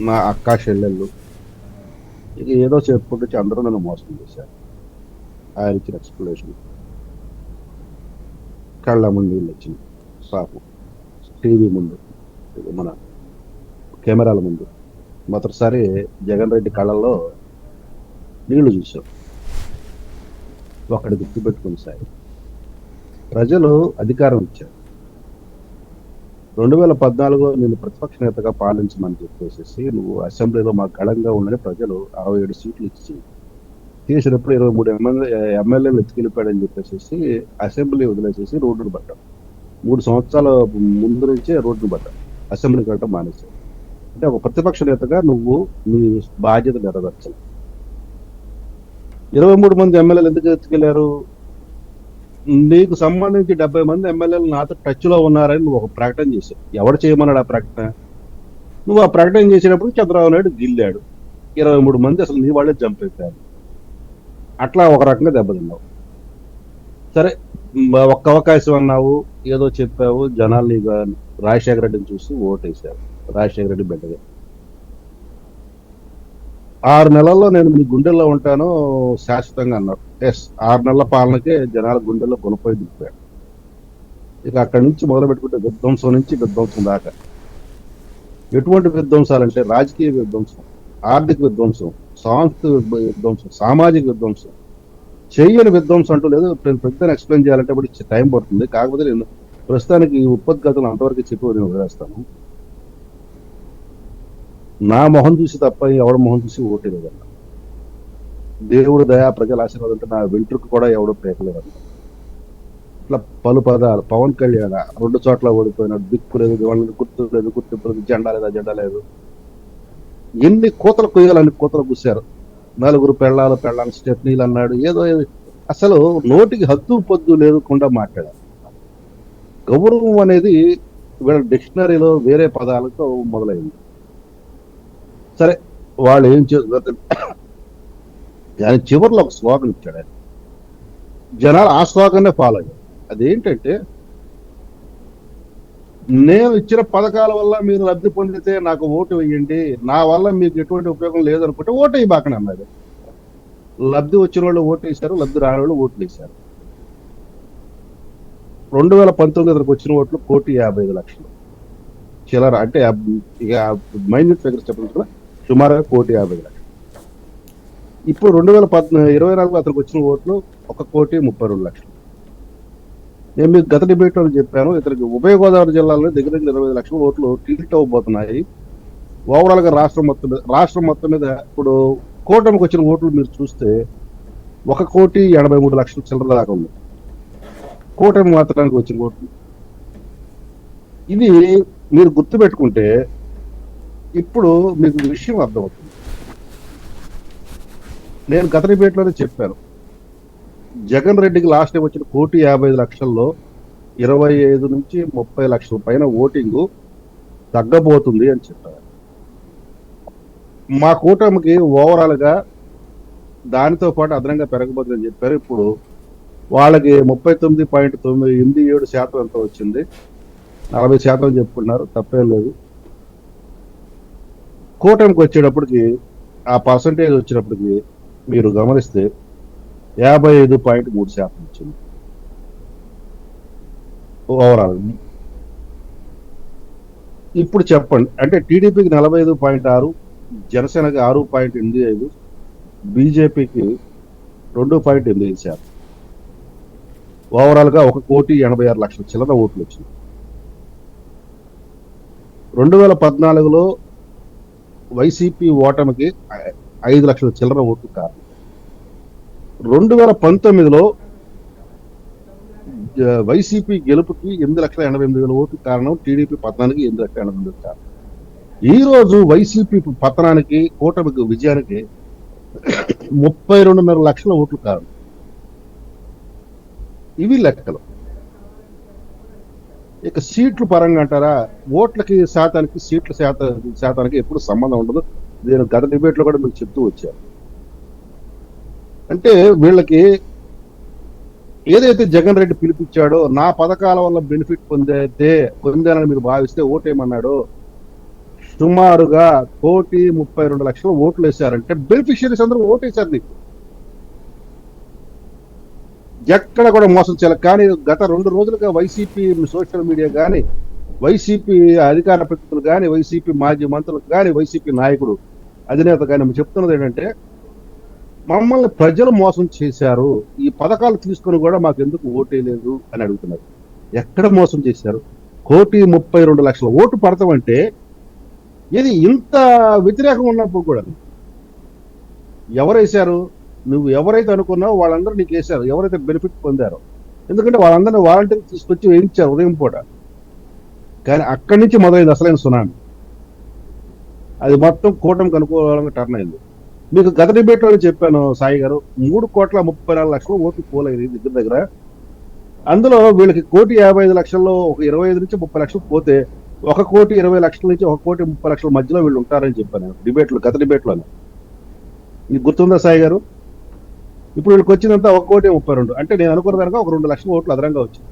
నా అక్కా చెల్లెళ్ళు ఇక ఏదో చెప్పుకుంటూ అందరూ నన్ను మోసం చేశారు. ఆయన ఇచ్చిన ఎక్స్ప్లెనేషన్ కళ్ళ ముందు నీళ్ళు వచ్చింది. పాపం టీవీ ముందు, మన కెమెరాల ముందు మొదటిసారి జగన్ రెడ్డి కళ్ళల్లో నీళ్లు చూసాం. ఒకటి గుర్తుపెట్టుకుని సార్, ప్రజలు అధికారం ఇచ్చారు. 2014 నేను ప్రతిపక్ష నేతగా పాలించమని చెప్పేసి నువ్వు అసెంబ్లీలో మాకు గళంగా ఉండని ప్రజలు 67 సీట్లు ఇచ్చి తీసినప్పుడు 23 ఎమ్మెల్యేలు ఎత్తుకెళ్ళిపోయాడని చెప్పేసి అసెంబ్లీ వదిలేసేసి రోడ్డును పడ్డాం. 3 సంవత్సరాల ముందు నుంచే రోడ్డును పడ్డాం, అసెంబ్లీకి వెళ్ళటం మానేశావు. అంటే ఒక ప్రతిపక్ష నేతగా నువ్వు నీ బాధ్యత నెరవేర్చాలి. 23 మంది ఎమ్మెల్యేలు ఎందుకు ఎత్తుకెళ్లారు? నీకు సంబంధించి 70 మంది ఎమ్మెల్యేలు నాతో టచ్ లో ఉన్నారని నువ్వు ఒక ప్రకటన చేశావు. ఎవరు చేయమన్నాడు ఆ ప్రకటన? నువ్వు ఆ ప్రకటన చేసినప్పుడు చంద్రబాబు నాయుడు గిల్లాడు. 23 మంది అసలు నీ వాళ్ళే చంపేశారు. అట్లా ఒక రకంగా దెబ్బతిన్నావు. సరే, ఒక్క అవకాశం అన్నావు, ఏదో చెప్పావు, జనాలు నీకు రాజశేఖర రెడ్డిని చూసి ఓటేశారు. రాజశేఖర రెడ్డి బిడ్డగా 6 నెలల్లో నేను మీ గుండెల్లో ఉంటాను శాశ్వతంగా అన్నారు. 6 నెలల పాలనకే జనాల గుండెల్లో కొనుపోయి దింపాడు. ఇక అక్కడి నుంచి మొదలు పెట్టుకుంటే విధ్వంసం నుంచి విధ్వంసం దాకా ఎటువంటి విధ్వంసాలంటే రాజకీయ విధ్వంసం, ఆర్థిక విధ్వంసం, సాంస్కృతిక విధ్వంసం, సామాజిక విధ్వంసం, చెయ్యని విధ్వంసం అంటూ లేదు. పెద్ద ఎక్స్ప్లెయిన్ చేయాలంటే ఇప్పుడు టైం పడుతుంది. కాకపోతే నేను ప్రస్తుతానికి ఈ ఉత్పత్తిగతులు అంతవరకు చెప్పి నేను వదిలేస్తాను. నా మొహం చూసి తప్ప ఎవడ మొహం చూసి ఓటేలేదన్న. దేవుడు దయా ప్రజల ఆశీర్వాదం అంటే నా వెంట్రుకు కూడా ఎవడో పేకలేదన్న. ఇట్లా పలు పదాలు. పవన్ కళ్యాణ్ 2 చోట్ల ఓడిపోయినాడు, దిక్కు లేదు, వాళ్ళని గుర్తింపు లేదు, జెండా లేదు. ఎన్ని కోతలు కొయ్యాలని కోతలు కూశారు. 4 పెళ్ళాలని స్టెప్నీలు అన్నాడు. ఏదో అసలు నోటికి హద్దు పొద్దు లేకుండా మాట్లాడారు. గౌరవం అనేది వీళ్ళ డిక్షనరీలో వేరే పదాలతో మొదలైంది. సరే, వాళ్ళు ఏం చేస్తారు కానీ చివరిలో ఒక స్లోగన్ ఇచ్చాడు ఆయన. జనాలు ఆ స్లోగన్నే ఫాలో అయ్యారు. అదేంటంటే, నేను ఇచ్చిన పథకాల వల్ల మీరు లబ్ధి పొందితే నాకు ఓటు వేయండి, నా వల్ల మీకు ఎటువంటి ఉపయోగం లేదనుకుంటే ఓటు వేయబాకని అన్నాడు. లబ్ధి వచ్చిన వాళ్ళు ఓటు వేశారు, లబ్ధి రాని వాళ్ళు ఓట్లు వేశారు. 2019 వచ్చిన ఓట్లు 1,55,00,000 చిల్లర. అంటే ఇక మైన్యూట్ ఫిగర్స్ చెప్పాలి, సుమారుగా 1,50,00,000. ఇప్పుడు 2024 అతనికి వచ్చిన ఓట్లు 1,32,00,000. నేను మీకు గత డిబేట్ లో చెప్పాను, ఇతనికి ఉభయ గోదావరి జిల్లాలో దగ్గర 25 లక్షల ఓట్లు టిల్ట్ అవ్వబోతున్నాయి. ఓవరాల్ గా రాష్ట్రం మొత్తం మీద ఇప్పుడు కూటమికి వచ్చిన ఓట్లు మీరు చూస్తే 1,83,00,000 చిల్లర దాకా ఉంది కూటమి మాత్రానికి వచ్చిన ఓట్లు. ఇది మీరు గుర్తుపెట్టుకుంటే ఇప్పుడు మీకు విషయం అర్థమవుతుంది. నేను గత డిబేట్ లోనే చెప్పాను, జగన్ రెడ్డికి లాస్ట్ టైం వచ్చిన 1,55,00,000లో 25 నుంచి 30 లక్షల పైన ఓటింగ్ తగ్గబోతుంది అని చెప్పారు. మా కూటమికి ఓవరాల్ గా దానితో పాటు అదనంగా పెరగబోతుందని చెప్పారు. ఇప్పుడు వాళ్ళకి 39.97% ఎంత వచ్చింది, 40% చెప్పుకున్నారు, తప్పేం లేదు. కూటమికి వచ్చేటప్పటికి ఆ పర్సంటేజ్ వచ్చినప్పటికి మీరు గమనిస్తే 55.3% వచ్చింది ఓవరాల్. ఇప్పుడు చెప్పండి, అంటే టీడీపీకి 45.6, జనసేనకి 6.85, బీజేపీకి 2.85%. ఓవరాల్ గా 1,86,00,000 చిల్లర ఓట్లు వచ్చింది. 2014లో వైసీపీ ఓటమికి 5 లక్షల చిల్లర ఓట్లు కారణం. 2019లో వైసీపీ గెలుపుకి 8,88,000 ఓట్లు కారణం, టీడీపీ పతనానికి 8,88,000 కారణం. ఈ రోజు వైసీపీ పతనానికి, కూటమికి విజయానికి 32.5 లక్షల ఓట్లు కారణం. ఇవి లెక్కలు. ఇక సీట్లు పరంగా అంటారా, ఓట్లకి శాతానికి సీట్ల శాతానికి ఎప్పుడు సంబంధం ఉండదు. నేను గత డిబేట్ లో కూడా మీకు చెప్తూ వచ్చాను. అంటే వీళ్ళకి ఏదైతే జగన్ రెడ్డి పిలిపించాడో, నా పథకాల వల్ల బెనిఫిట్ పొందానని మీరు భావిస్తే ఓటేయమన్నాడో, సుమారుగా 1,32,00,000 ఓట్లు వేశారంటే బెనిఫిషియరీస్ అందరూ ఓటేశారు నీకు. ఎక్కడ కూడా మోసం చేయాలి. కానీ గత 2 రోజులుగా వైసీపీ సోషల్ మీడియా కానీ, వైసీపీ అధికార ప్రతినిధులు కానీ, వైసీపీ మాజీ మంత్రులు కానీ, వైసీపీ నాయకుడు అధినేత కానీ చెప్తున్నది ఏంటంటే, మమ్మల్ని ప్రజలు మోసం చేశారు, ఈ పథకాలు తీసుకొని కూడా మాకు ఎందుకు ఓటేయలేదు అని అడుగుతున్నారు. ఎక్కడ మోసం చేశారు? 1,32,00,000 ఓటు పడతామంటే ఇది ఇంత వ్యతిరేకం ఉన్నప్పుడు కూడా ఎవరేశారు? నువ్వు ఎవరైతే అనుకున్నావో వాళ్ళందరూ నీకు వేశారు, ఎవరైతే బెనిఫిట్ పొందారో. ఎందుకంటే వాళ్ళందరినీ వాలంటీర్ తీసుకొచ్చి వేయించారు ఉదయం పూట. కానీ అక్కడి నుంచి మొదలైంది అసలైన సునామీ. అది మొత్తం కూటమికి అనుకూలంగా టర్న్ అయింది. మీకు గత డిబేట్ లో చెప్పాను సాయి గారు, 3,34,00,000 ఓట్లు పోలేదు దగ్గర. అందులో వీళ్ళకి 1,55,00,000లో ఒక 25 నుంచి 30 లక్షలు పోతే 1,20,00,000 నుంచి 1,30,00,000 మధ్యలో వీళ్ళు ఉంటారని చెప్పాను గత డిబేట్ లోనే. ఇది గుర్తుందా సాయి గారు? ఇప్పుడు వీళ్ళకి వచ్చిందంతా 1,32,00,000. అంటే నేను అనుకున్న దానిక ఒక 2 లక్షల ఓట్లు అదనంగా వచ్చింది.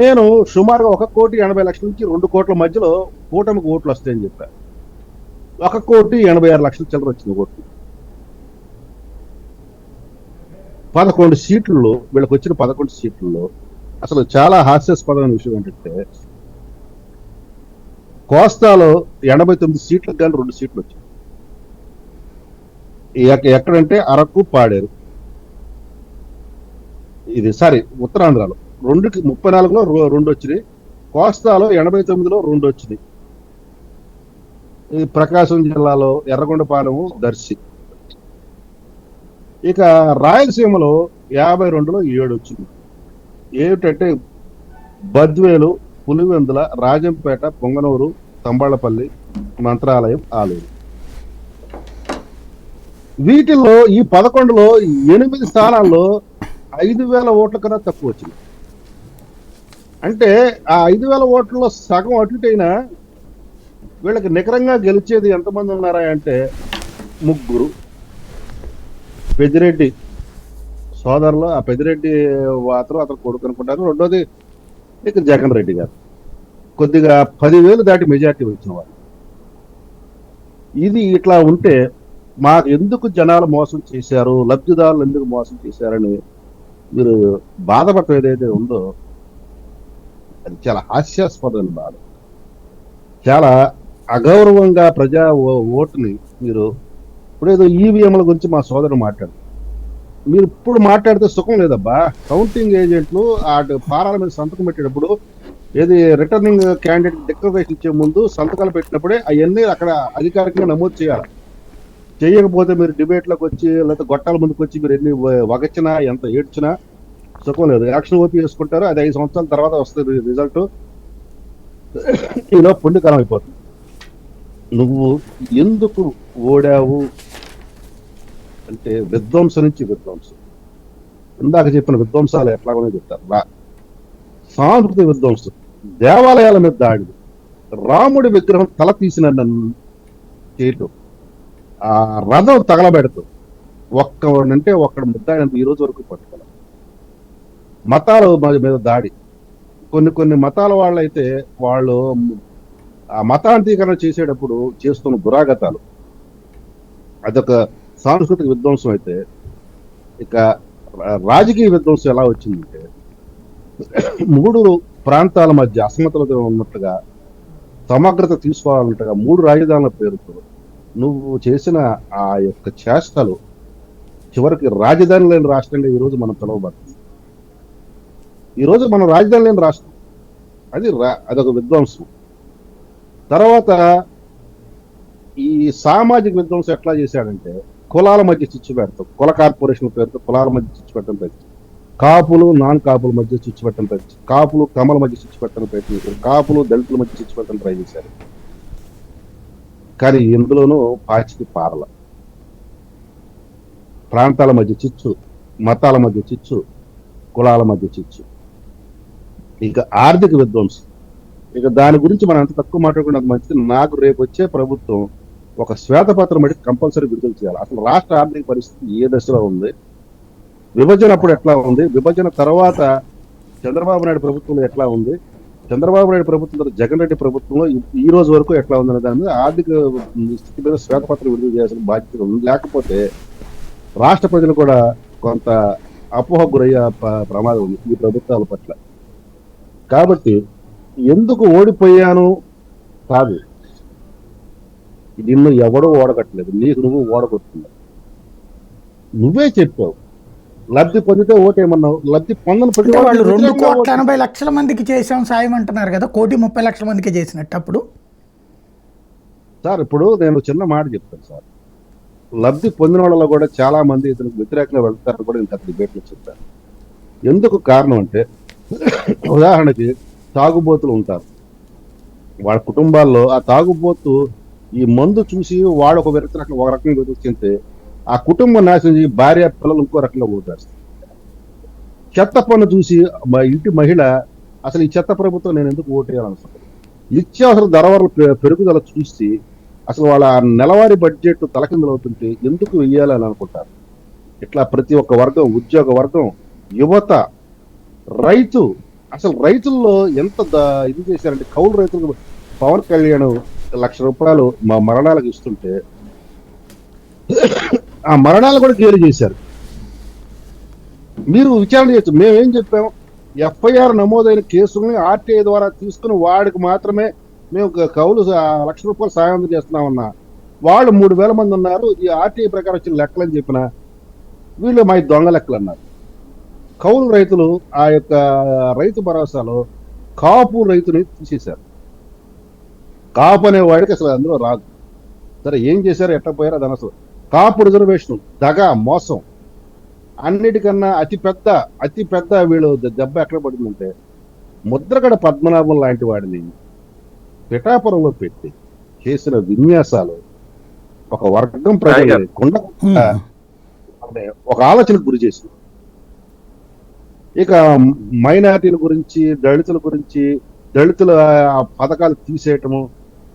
నేను సుమారుగా 1,80,00,000 నుంచి 2 కోట్ల మధ్యలో కూటమికి ఓట్లు వస్తాయని చెప్పాను. 1,86,00,000 చిల్లర వచ్చింది ఓట్లు. 11 సీట్లలో వీళ్ళకి వచ్చిన 11 సీట్లలో అసలు చాలా హాస్యాస్పదమైన విషయం ఏంటంటే కోస్తాలో 89 సీట్లకు కానీ 2 సీట్లు వచ్చాయి. ఎక్కడంటే అరకు, పాడేరు. ఇది సారీ ఉత్తరాంధ్రలో 34లో 2 వచ్చినాయి. కోస్తాలో 89లో 2 వచ్చినాయి. ఈ ప్రకాశం జిల్లాలో ఎర్రగొండపాలెము, దర్శి. ఇక రాయలసీమలో 52లో 7 వచ్చింది. ఏమిటంటే బద్వేలు, పులివెందుల, రాజంపేట, పొంగనూరు, తంబాళ్లపల్లి, మంత్రాలయం, ఆలూరు. వీటిల్లో ఈ 11లో 8 స్థానాల్లో 5,000 ఓట్ల కన్నా తక్కువ వచ్చింది. అంటే ఆ 5,000 ఓట్లలో సగం అటుటైనా వీళ్ళకి నికరంగా గెలిచేది ఎంతమంది ఉన్నారా అంటే 3. పెద్దిరెడ్డి సోదరులు, ఆ పెద్దిరెడ్డి అతను కొడుకు అనుకుంటారు. రెండోది ఇక జగన్ రెడ్డి గారు కొద్దిగా 10,000 దాటి మెజార్టీ వచ్చిన వారు. ఇది ఇట్లా ఉంటే మాకు ఎందుకు జనాలు మోసం చేశారు, లబ్ధిదారులు ఎందుకు మోసం చేశారని మీరు బాధపడటం ఏదైతే ఉందో అది చాలా హాస్యాస్పదమైన బాధ. చాలా అగౌరవంగా ప్రజా ఓటుని మీరు ఇప్పుడేదో ఈవీఎంల గురించి మా సోదరుడు మాట్లాడు, మీరు ఇప్పుడు మాట్లాడితే సుఖం లేదబ్బా. కౌంటింగ్ ఏజెంట్లు ఆ ఫారాల మీద సంతకం పెట్టేటప్పుడు ఏది రిటర్నింగ్ క్యాండిడేట్ డిక్లరేషన్ ఇచ్చే ముందు సంతకాలు పెట్టినప్పుడే అవన్నీ అక్కడ అధికారికంగా నమోదు చేయాలి. చేయకపోతే మీరు డిబేట్లోకి వచ్చి లేకపోతే గొట్టాల ముందుకు వచ్చి మీరు ఎన్ని వగచ్చినా ఎంత ఏడ్చినా సుఖం లేదు. ఎలక్షన్ ఓపీ చేసుకుంటారు, అది 5 సంవత్సరాల తర్వాత వస్తుంది రిజల్ట్. ఇలా పుణ్యకాలం అయిపోతుంది. నువ్వు ఎందుకు ఓడావు అంటే విధ్వంసం నుంచి విధ్వంసం. ఇందాక చెప్పిన విధ్వంసాలు ఎట్లాగో చెప్తారు. సాంస్కృతిక విధ్వంసం, దేవాలయాల మీద దాడి, రాముడి విగ్రహం తల తీసిన చేయటం, ఆ రథం తగలబెడతాం, ఒక్కడంటే ఒక్కడ ముద్దాయినంత ఈ రోజు వరకు పట్టుకోవాలి. మతాల మీద దాడి, కొన్ని మతాల వాళ్ళైతే వాళ్ళు ఆ మతాంతీకరణ చేసేటప్పుడు చేస్తున్న దురాగతాలు, అదొక సాంస్కృతిక విధ్వంసం. అయితే ఇక రాజకీయ విధ్వంసం ఎలా వచ్చిందంటే 3 ప్రాంతాల మధ్య అసమతులత ఉన్నట్టుగా, సమగ్రత తీసుకోవాలన్నట్టుగా 3 రాజధానుల పేరుతో నువ్వు చేసిన ఆ యొక్క చేష్టలు చివరికి రాజధాని లేని రాష్ట్రంగా ఈరోజు మనం పిలువబడుతుంది. ఈరోజు మనం రాజధాని లేని రాష్ట్రం, అదొక విధ్వంసం. తర్వాత ఈ సామాజిక విధ్వంసం ఎట్లా చేశాడంటే కులాల మధ్య చిచ్చు పెడతాం, కుల కార్పొరేషన్ పేరుతో కులాల మధ్య చిచ్చు పెట్టడం ప్రయత్నం, కాపులు నాన్ కాపుల మధ్య చిచ్చు పెట్టడం ప్రయత్నం, కాపులు కమల మధ్య చిచ్చు పెట్టడం ప్రయత్నించారు, కాపులు దళితుల మధ్య చిచ్చు పెట్టడం ట్రై చేశారు. కానీ ఇందులోనూ పాచికి పారల. ప్రాంతాల మధ్య చిచ్చు, మతాల మధ్య చిచ్చు, కులాల మధ్య చిచ్చు. ఇక ఆర్థిక విధ్వంసం, ఇక దాని గురించి మనం ఎంత తక్కువ మాట్లాడుకున్నది మంచిది. నాకు రేపు వచ్చే ప్రభుత్వం ఒక శ్వేతపత్రం అడిగి కంపల్సరీ విడుదల చేయాలి. అసలు రాష్ట్ర ఆర్థిక పరిస్థితి ఏ దశలో ఉంది, విభజన అప్పుడు ఎట్లా ఉంది, విభజన తర్వాత చంద్రబాబు నాయుడు ప్రభుత్వంలో ఎట్లా ఉంది, చంద్రబాబు నాయుడు ప్రభుత్వం జగన్ రెడ్డి ప్రభుత్వంలో ఈ రోజు వరకు ఎట్లా ఉందనే దాని మీద ఆర్థిక స్థితి మీద శ్వేతపత్రం విడుదల చేయాల్సిన బాధ్యత ఉంది. లేకపోతే రాష్ట్ర ప్రజలు కూడా కొంత అపోహ గురయ్యే ప్రమాదం ఉంది ఈ ప్రభుత్వాల పట్ల. కాబట్టి ఎందుకు ఓడిపోయాను కాదు, నిన్ను ఎవడో ఓడగట్టలేదు, నీకు నువ్వు ఓడగొట్టుకున్నావు. నువ్వే చెప్పావు లబ్ధి పొందితే ఓటేమన్నావు, లబ్ధి పొందని ప్రతి వాళ్ళు 2,80,00,000 మందికి చేసాం సాయం అంటున్నారు కదా, 1,30,00,000 మందికి చేసినట్టు. అప్పుడు సార్ ఇప్పుడు నేను చిన్న మాట చెప్తాను సార్, లబ్ధి పొందిన వాళ్ళలో కూడా చాలా మంది ఇతనికి వ్యతిరేకంగా వెళ్తారని కూడా నేను డిబేట్లో చెప్పాను. ఎందుకు కారణం అంటే ఉదాహరణకి తాగుబోతులు ఉంటారు, వాళ్ళ కుటుంబాల్లో ఆ తాగుబోతు ఈ మందు చూసి వాడు ఒక రకంగా వెతుకుతుంటే ఆ కుటుంబం నాశనం చేసి భార్య పిల్లలు ఇంకో రకంగా ఓటేస్తారు. చెత్త పన్ను చూసి ఇంటి మహిళ అసలు ఈ చెత్త ప్రభుత్వం నేను ఎందుకు ఓటేయాలనుకుంటాను. నిత్యావసర ధరల పెరుగుదల చూసి అసలు వాళ్ళ నెలవారీ బడ్జెట్ తలకిందులవుతుంటే ఎందుకు వెయ్యాలని అనుకుంటారు. ఇట్లా ప్రతి ఒక్క వర్గం, ఉద్యోగ వర్గం, యువత, రైతు, అసలు రైతుల్లో ఎంత ఇది చేశారంటే కౌలు రైతులకు పవన్ కళ్యాణ్ 1,00,000 రూపాయలు మా మరణాలకు ఇస్తుంటే ఆ మరణాలు కూడా గేలు చేశారు. మీరు విచారణ చేయొచ్చు. మేమేం చెప్పాము, ఎఫ్ఐఆర్ నమోదైన కేసుల్ని ఆర్టీఐ ద్వారా తీసుకుని వాడికి మాత్రమే మేము కౌలు ₹1,00,000 సాయం అందజేస్తున్నామన్నా వాళ్ళు 3,000 మంది ఉన్నారు. ఈ ఆర్టీఐ ప్రకారం వచ్చిన లెక్కలని చెప్పిన వీళ్ళు మా దొంగ లెక్కలు అన్నారు. కౌలు రైతులు ఆ యొక్క రైతు భరోసాలో కాపు రైతుని తీసేశారు. కాపు అనే వాడికి అసలు అందులో రాదు. సరే ఏం చేశారు, ఎట్లా పోయారు అది అనవసరం. కాపు రిజర్వేషన్ దగా మోసం అన్నిటికన్నా అతి పెద్ద వీళ్ళు దెబ్బ ఎక్కడ పడిందంటే ముద్రగడ పద్మనాభం లాంటి వాడిని పిఠాపురంలో పెట్టి చేసిన విన్యాసాలు ఒక వర్గం ప్రజల్ని ఒక ఆలోచనకు గురి చేసింది. ఇక మైనారిటీల గురించి, దళితుల పథకాలు తీసేయటము,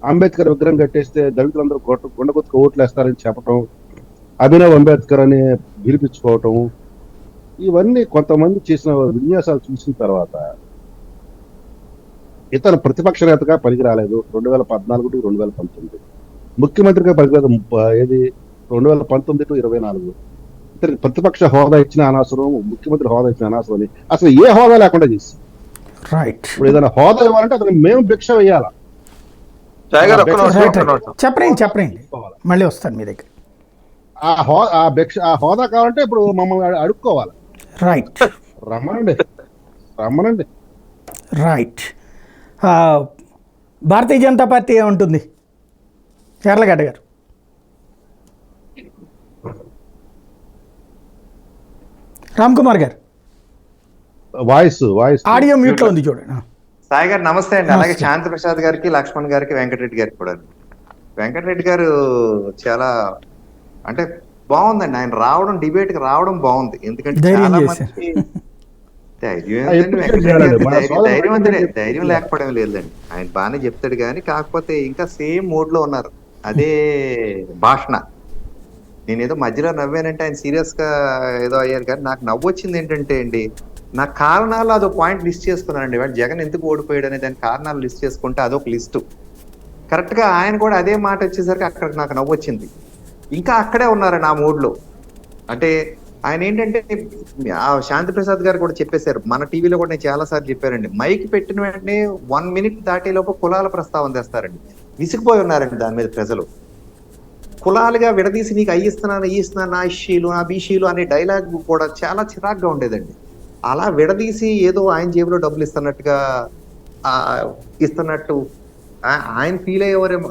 అంబేద్కర్ విగ్రహం కట్టేస్తే దళితులందరూ గుండెకొత్తుకు ఓట్లు వేస్తారని చెప్పటం, అభినవ్ అంబేద్కర్ అని పిలిపించుకోవటం, ఇవన్నీ కొంతమంది చేసిన విన్యాసాలు చూసిన తర్వాత ఇతను ప్రతిపక్ష నేతగా పనికి రాలేదు 2014-2019, ముఖ్యమంత్రిగా పనికిరాదు ఏది 2019-24. ఇతనికి ప్రతిపక్ష హోదా ఇచ్చిన అనవసరం, ముఖ్యమంత్రి హోదా ఇచ్చిన అనవసరం అని అసలు ఏ హోదా లేకుండా చేసి రైట్. ఇప్పుడు ఏదైనా హోదా ఇవ్వాలంటే అతను మేము భిక్ష వేయాలా. చెప్పండి మళ్ళీ వస్తాను మీ దగ్గర. ఆ హోదా కావాలంటే ఇప్పుడు మమ్మల్ని అడుక్కోవాలి. రైట్, రమ్మనండి. రైట్. భారతీయ జనతా పార్టీ ఏముంటుంది యార్లగడ్డ గారు? రామ్ కుమార్ గారు వాయిస్ ఆడియో మ్యూట్ లో ఉంది చూడండి. సాయి గారు నమస్తే అండి. అలాగే శాంతి ప్రసాద్ గారికి, లక్ష్మణ్ గారికి, వెంకటరెడ్డి గారికి కూడా. వెంకటరెడ్డి గారు చాలా అంటే బాగుందండి, ఆయన రావడం, డిబేట్ కి రావడం బాగుంది. ఎందుకంటే చాలా మంది ధైర్యం లేకపోవడం లేదండి, ఆయన బాగానే చెప్తాడు కానీ కాకపోతే ఇంకా సేమ్ మోడ్ లో ఉన్నారు. అదే భాషణ. నేనేదో మధ్యలో నవ్వానంటే ఆయన సీరియస్ గా ఏదో అయ్యారు కానీ నాకు నవ్వు వచ్చింది ఏంటంటే అండి, నా కారణాలు అదో పాయింట్ లిస్ట్ చేసుకున్నానండి. వాళ్ళు జగన్ ఎందుకు ఓడిపోయాడు అనే దాని కారణాలు లిస్ట్ చేసుకుంటే అదొక లిస్టు. కరెక్ట్ గా ఆయన కూడా అదే మాట వచ్చేసరికి అక్కడ నాకు నవ్వు వచ్చింది. ఇంకా అక్కడే ఉన్నారండి ఆ మూడ్ లో. అంటే ఆయన ఏంటంటే శాంతి ప్రసాద్ గారు కూడా చెప్పేశారు, మన టీవీలో కూడా నేను చాలా సార్లు చెప్పారండి, మైక్ పెట్టిన వెంటనే 1 minute దాటేలోపు కులాల ప్రస్తావన తెస్తారండి. విసిగిపోయి ఉన్నారండి దాని మీద ప్రజలు. కులాలుగా విడదీసి నీకు అయ్యిస్తున్నాను, ఇస్తున్నాను, నా ఇష్యూలు, నా బీసీలు అనే డైలాగ్ కూడా చాలా చిరాగ్గా ఉండేదండి. అలా విడదీసి ఏదో ఆయన జేబులో డబ్బులు ఇస్తున్నట్టుగా ఇస్తున్నట్టు ఆయన ఫీల్ అయ్యేవారేమో.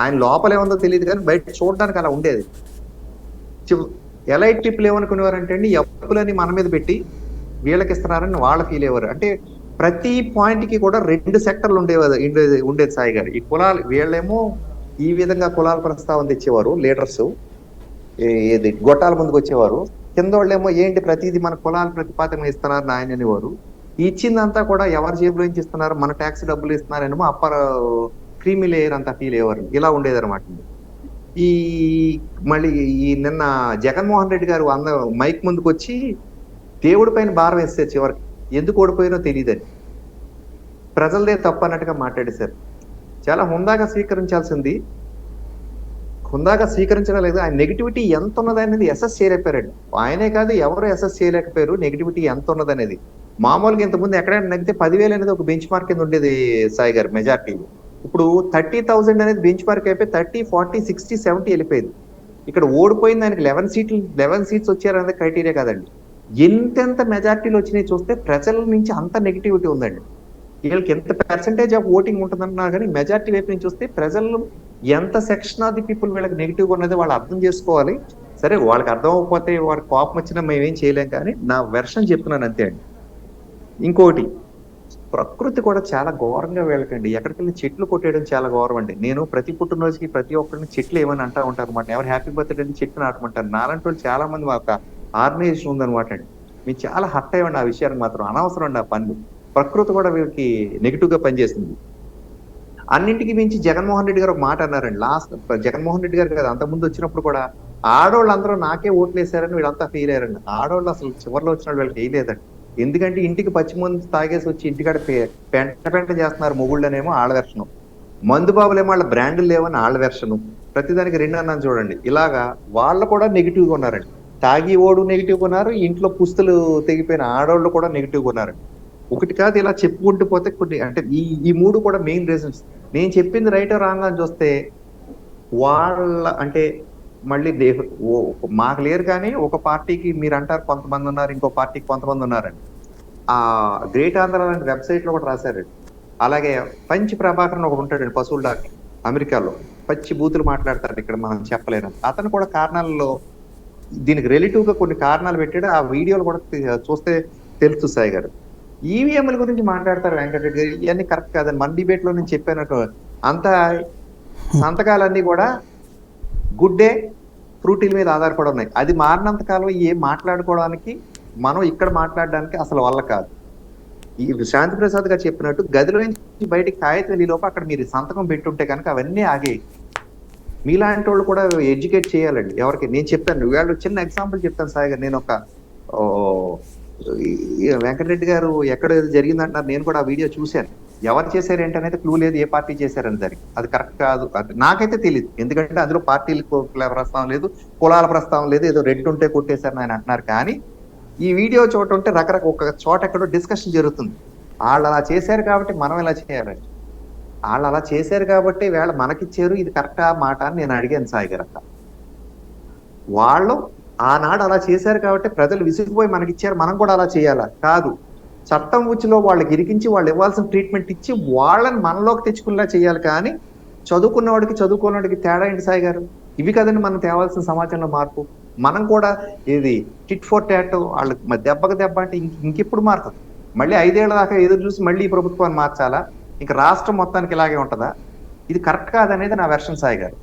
ఆయన లోపల ఏముందో తెలియదు కానీ బయట చూడడానికి అలా ఉండేది. ఎలైట్ ట్రిప్లు ఏమనుకునేవారంటే అండి, అప్పులని మన మీద పెట్టి వీళ్ళకి ఇస్తున్నారని వాళ్ళ ఫీల్ అయ్యేవారు. అంటే ప్రతి పాయింట్ కి కూడా 2 సెక్టర్లు ఉండేది సాయి గారు. ఈ కులాలు వీళ్ళేమో ఈ విధంగా కులాల ప్రస్తావన తెచ్చేవారు లీడర్స్, ఏది గొట్టాల ముందుకు వచ్చేవారు. కింద వాళ్ళేమో ఏంటి ప్రతిదీ మన కులాల ప్రతిపాదన ఇస్తున్నారు ఆయన అనేవారు. ఇచ్చిందంతా కూడా ఎవరి జేబులో నుంచి ఇస్తున్నారు, మన ట్యాక్స్ డబ్బులు ఇస్తున్నారేమో అప్పర్ క్రీమీ లేయర్ అంతా ఫీల్ అయ్యేవారు. ఇలా ఉండేది అనమాట. ఈ మళ్ళీ ఈ నిన్న జగన్మోహన్ రెడ్డి గారు మైక్ ముందుకు వచ్చి దేవుడి పైన భారం వేస్తే చివరికి ఎందుకు ఓడిపోయినో తెలియదని ప్రజలదే తప్పు అన్నట్టుగా మాట్లాడేశారు. చాలా హుందాగా స్వీకరించాల్సింది హుందాగా స్వీకరించడం లేదు. ఆయన నెగిటివిటీ ఎంత ఉన్నదనేది అసెస్ చేయలేకపోయారండి. ఆయనే కాదు ఎవరు అసెస్ చేయలేకపోయారు నెగిటివిటీ ఎంత ఉన్నదనేది. మామూలుగా ఇంతకుముందు ఎక్కడైనా నగ్గితే 10,000 అనేది ఒక బెంచ్ మార్క్ కింద ఉండేది సాయి గారు మెజార్టీలో. ఇప్పుడు 30,000 అనేది బెంచ్ మార్క్ అయిపోయి 30, 40, 60, 70 వెళ్ళిపోయింది. ఇక్కడ ఓడిపోయింది ఆయనకి 11 సీట్స్ వచ్చారనేది క్రైటీరియా కాదండి. ఎంతెంత మెజార్టీలు వచ్చినాయి చూస్తే ప్రజల నుంచి అంత నెగిటివిటీ ఉందండి. వీళ్ళకి ఎంత పర్సెంటేజ్ ఆఫ్ ఓటింగ్ ఉంటుందన్నా కానీ మెజార్టీ వైపు నుంచి చూస్తే ప్రజలు ఎంత సెక్షన్ ఆఫ్ ది పీపుల్ వీళ్ళకి నెగిటివ్ ఉన్నది వాళ్ళు అర్థం చేసుకోవాలి. సరే వాళ్ళకి అర్థం అవ్వకపోతే వాడికి కోపం వచ్చినా మేమేం చేయలేం కానీ నా వెర్షన్ చెప్తున్నాను అంతే అండి. ఇంకోటి ప్రకృతి కూడా చాలా ఘోరంగా వీళ్ళకండి. ఎక్కడికి వెళ్ళి చెట్లు కొట్టేయడం చాలా ఘోరం అండి. నేను ప్రతి పుట్టినరోజుకి ప్రతి ఒక్కరిని చెట్లు ఏమని అంటా ఉంటారు అనమాట. ఎవరు హ్యాపీ బర్త్డే అని చెట్లు నాటమంటారు. నాలంటి వాళ్ళు చాలా మంది ఒక ఆర్గనైజేషన్ ఉందనమాట అండి. మేము చాలా హర్ట్ అయ్యండి ఆ విషయానికి మాత్రం. అనవసరం అండి ఆ పనులు. ప్రకృతి కూడా వీళ్ళకి నెగిటివ్ గా పనిచేస్తుంది. అన్నింటికి మించి జగన్మోహన్ రెడ్డి గారు ఒక మాట అన్నారండి. జగన్మోహన్ రెడ్డి గారు కదా అంతకుముందు వచ్చినప్పుడు కూడా ఆడవాళ్ళందరూ నాకే ఓట్లు వేసారని వీళ్ళంతా ఫీల్ అయ్యారండి. ఆడవాళ్ళు అసలు చివరిలో వచ్చిన వీళ్ళకి వేయలేదండి. ఎందుకంటే ఇంటికి పచ్చిమందు తాగేసి వచ్చి ఇంటికాడ పెంట చేస్తున్నారు మొగుళ్ళనేమో ఆళ్ళ వెర్షను, మందుబాబులేమో వాళ్ళ బ్రాండ్లు లేవని ఆళ్ళ వెర్షను. ప్రతిదానికి 2 అన్నాను చూడండి. ఇలాగా వాళ్ళు కూడా నెగిటివ్ గా ఉన్నారండి. తాగి ఓడు నెగిటివ్ గా ఉన్నారు, ఇంట్లో పుస్తులు తెగిపోయిన ఆడవాళ్ళు కూడా నెగిటివ్ గా ఉన్నారండి. ఒకటి కాదు, ఇలా చెప్పుకుంటూ పోతే కొన్ని అంటే ఈ మూడు కూడా మెయిన్ రీజన్స్. నేను చెప్పింది రైట్ రాంగ్ అని చూస్తే వాళ్ళ అంటే మళ్ళీ మాకు లేరు కానీ ఒక పార్టీకి మీరు అంటారు కొంతమంది ఉన్నారు, ఇంకో పార్టీకి కొంతమంది ఉన్నారండి. ఆ గ్రేట్ ఆంధ్ర లాంటి వెబ్సైట్ లో కూడా రాశారండి. అలాగే పంచి ప్రభాకర్ అని ఒకడు ఉంటాడండి, పశువుల డాక్టర్, అమెరికాలో పచ్చి బూతులు మాట్లాడతాడు, ఇక్కడ మనం చెప్పలేను. అతను కూడా కారణాల్లో దీనికి రిలేటివ్ గా కొన్ని కారణాలు పెట్టాడు. ఆ వీడియోలు కూడా చూస్తే తెలుసు సాయి గారు. ఈవీఎంల గురించి మాట్లాడతారు వెంకటరెడ్డి గారు, ఇవన్నీ కరెక్ట్ కాదని మన డిబేట్ లో నేను చెప్పాను. అంత సంతకాలన్నీ కూడా గుడ్డే ఫ్రూటీల మీద ఆధారపడి ఉన్నాయి. అది మారినంత కాలం ఏం మాట్లాడుకోవడానికి మనం ఇక్కడ మాట్లాడడానికి అసలు వల్ల కాదు. ఈ శాంతి ప్రసాద్ గారు చెప్పినట్టు గదిలో నుంచి బయటికి కాగితం లోపు అక్కడ మీరు సంతకం పెట్టుంటే కనుక అవన్నీ ఆగే. మీలాంటి వాళ్ళు కూడా ఎడ్యుకేట్ చేయాలండి. ఎవరికి నేను చెప్తాను, వాళ్ళు చిన్న ఎగ్జాంపుల్ చెప్తాను సాయి గారు. నేను ఒక వెంకటరెడ్డి గారు ఎక్కడ జరిగిందంటున్నారు, నేను కూడా ఆ వీడియో చూశాను. ఎవరు చేశారు ఏంటనేది క్లూ లేదు, ఏ పార్టీ చేశారని దానికి. అది కరెక్ట్ కాదు, అది నాకైతే తెలియదు. ఎందుకంటే అందులో పార్టీలకు ప్రస్తావన లేదు, కులాల ప్రస్తావన లేదు, ఏదో రెడ్ ఉంటే కొట్టేశారని ఆయన అంటున్నారు. కానీ ఈ వీడియో చోట ఉంటే రకరకాల ఒక చోట ఎక్కడో డిస్కషన్ జరుగుతుంది. వాళ్ళు అలా చేశారు కాబట్టి మనం ఇలా చేయాలండి, వాళ్ళు అలా చేశారు కాబట్టి వేళ మనకిచ్చారు, ఇది కరెక్టా మాట అని నేను అడిగాను సాయి గారు. అక్కడ వాళ్ళు ఆనాడు అలా చేశారు కాబట్టి ప్రజలు విసిగిపోయి మనకిచ్చారు, మనం కూడా అలా చేయాలా? కాదు. చట్టం ఉచ్చిలో వాళ్ళకి ఇరికించి వాళ్ళు ఇవ్వాల్సిన ట్రీట్మెంట్ ఇచ్చి వాళ్ళని మనలోకి తెచ్చుకునేలా చేయాలి. కానీ చదువుకున్నవాడికి చదువుకున్నవాడికి తేడా ఏంటి సాయి గారు? ఇవి కదండి మనం తేవాల్సిన సమాజంలో మార్పు. మనం కూడా ఇది టిట్ ఫోర్ టాట్, వాళ్ళకి దెబ్బకి దెబ్బ అంటే ఇంకెప్పుడు మారుతుంది? మళ్ళీ 5 ఏళ్ల దాకా ఎదురు చూసి మళ్ళీ ఈ ప్రభుత్వాన్ని మార్చాలా? ఇంకా రాష్ట్రం మొత్తానికి ఇలాగే ఉంటుందా? ఇది కరెక్ట్ కాదనేది నా వెర్షన్ సాయి గారు.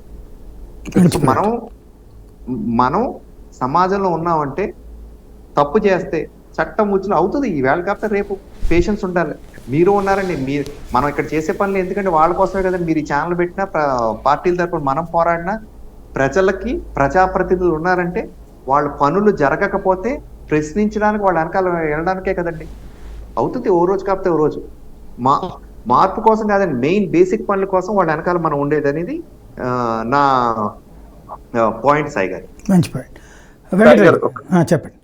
మనం సమాజంలో ఉన్నామంటే తప్పు చేస్తే చట్టం వచ్చిన అవుతుంది, ఈవేళ కాకపోతే రేపు. పేషెన్స్ ఉండాలి. మీరు ఉన్నారండి, మనం ఇక్కడ చేసే పనులు ఎందుకంటే వాళ్ళ కోసమే కదండి. మీరు ఈ ఛానల్ పెట్టినా, పార్టీల తరపున మనం పోరాడినా, ప్రజలకి ప్రజాప్రతినిధులు ఉన్నారంటే వాళ్ళ పనులు జరగకపోతే ప్రశ్నించడానికి వాళ్ళ వెనకాల వెళ్ళడానికే కదండి. అవుతుంది, ఓ రోజు కాకపోతే ఓ రోజు. మార్పు కోసం కాదండి, మెయిన్ బేసిక్ పనుల కోసం వాళ్ళ వెనకాల మనం ఉండేది అనేది నా పాయింట్ సాయి గారు. మంచి పాయింట్. చెప్పండి.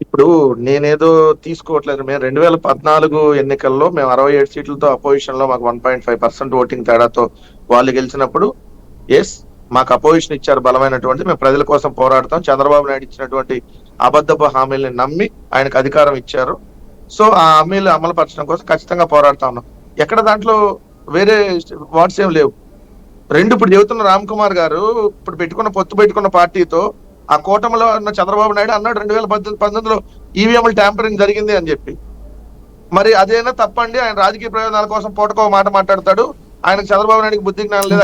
ఇప్పుడు నేనేదో తీసుకోవట్లేదు. మేము 2014 ఎన్నికల్లో మేము 67 సీట్లతో అపోజిషన్ లో మాకు 1.5% ఓటింగ్ తేడాతో వాళ్ళు గెలిచినప్పుడు ఎస్ మాకు అపోజిషన్ ఇచ్చారు బలమైనటువంటి, మేము ప్రజల కోసం పోరాడతాం. చంద్రబాబు నాయుడు ఇచ్చినటువంటి అబద్ధపు హామీల్ని నమ్మి ఆయనకు అధికారం ఇచ్చారు. సో ఆ హామీలు అమలు పరచడం కోసం ఖచ్చితంగా పోరాడుతా ఉన్నాం. ఎక్కడ దాంట్లో వేరే వాట్స్ ఏం లేవు. ఇప్పుడు చెబుతున్న రామ్ కుమార్ గారు ఇప్పుడు పెట్టుకున్న పార్టీతో ఆ కూటమిలో ఉన్న చంద్రబాబు నాయుడు అన్నాడు 2019లో ఈవీఎంలు ట్యాంపరింగ్ జరిగింది అని చెప్పి. మరి అదేనా తప్పండి? ఆయన రాజకీయ ప్రయోజనాల కోసం పూటకో మాట మాట్లాడతాడు. ఆయనకు చంద్రబాబు నాయుడుకి బుద్ధి జ్ఞానం లేదు.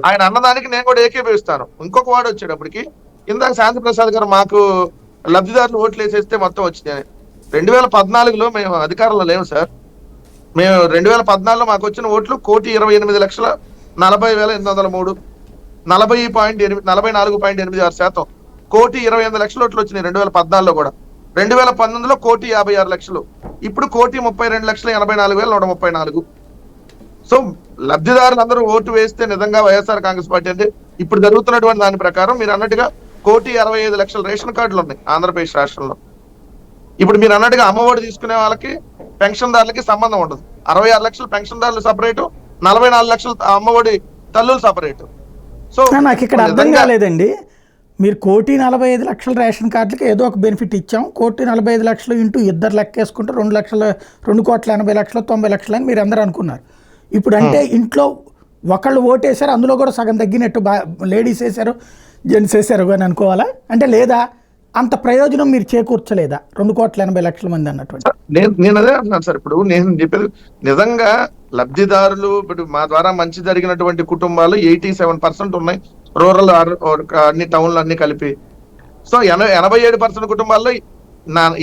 ఆయన అన్నదానికి నేను కూడా ఏకీభవిస్తాను. ఇంకొక వాడు వచ్చేటప్పటికి ఇందాక శాంతి ప్రసాద్ గారు మాకు లబ్ధిదారులు ఓట్లు వేసేస్తే మొత్తం వచ్చినాయి. 2014లో మేము అధికారంలో లేవు సార్. మేము 2014లో మాకు వచ్చిన ఓట్లు 1,28,40,803, 44.86%. 1,28,00,000 ఓట్లు వచ్చినాయి 2014లో కూడా. 2019లో 1,56,00,000, ఇప్పుడు 1,32,84,134. సో లబ్ధిదారులందరూ ఓటు వేస్తే నిజంగా వైఎస్ఆర్ కాంగ్రెస్ పార్టీ అంటే ఇప్పుడు జరుగుతున్నటువంటి దాని ప్రకారం మీరు అన్నట్టుగా 1,65,00,000 రేషన్ కార్డులు ఉన్నాయి ఆంధ్రప్రదేశ్ రాష్ట్రంలో. ఇప్పుడు మీరు అన్నట్టుగా అమ్మఒడి తీసుకునే వాళ్ళకి పెన్షన్దారులకి సంబంధం ఉండదు. 66 లక్షలు పెన్షన్దారులు సపరేటు, 44 లక్షలు అమ్మఒడి తల్లులు సపరేటు. సో నాకు ఇక్కడ అర్థం కాలేదండి. మీరు 1,45,00,000 రేషన్ కార్డులకి ఏదో ఒక బెనిఫిట్ ఇచ్చాం, 1,45,00,000 ఇంటూ ఇద్దరు లెక్కేసుకుంటే 2,80,00,000 90,00,000 అని మీరు అందరూ అనుకున్నారు. ఇప్పుడు అంటే ఇంట్లో ఒకళ్ళు ఓటేశారు, అందులో కూడా సగం తగ్గినట్టు లేడీస్ వేశారు, జెంట్స్ వేశారు అని అనుకోవాలా? అంటే లేదా అంత ప్రయోజనం మీరు చేకూర్చలేదా 2,80,00,000 మంది అన్నటువంటి? నేను అదే అంటున్నాను సార్. ఇప్పుడు నేను చెప్పేది నిజంగా లబ్ధిదారులు ఇప్పుడు మా ద్వారా మంచి జరిగినటువంటి కుటుంబాలు 87% ఉన్నాయి, రూరల్ అన్ని టౌన్లు అన్ని కలిపి. సో 87% కుటుంబాల్లో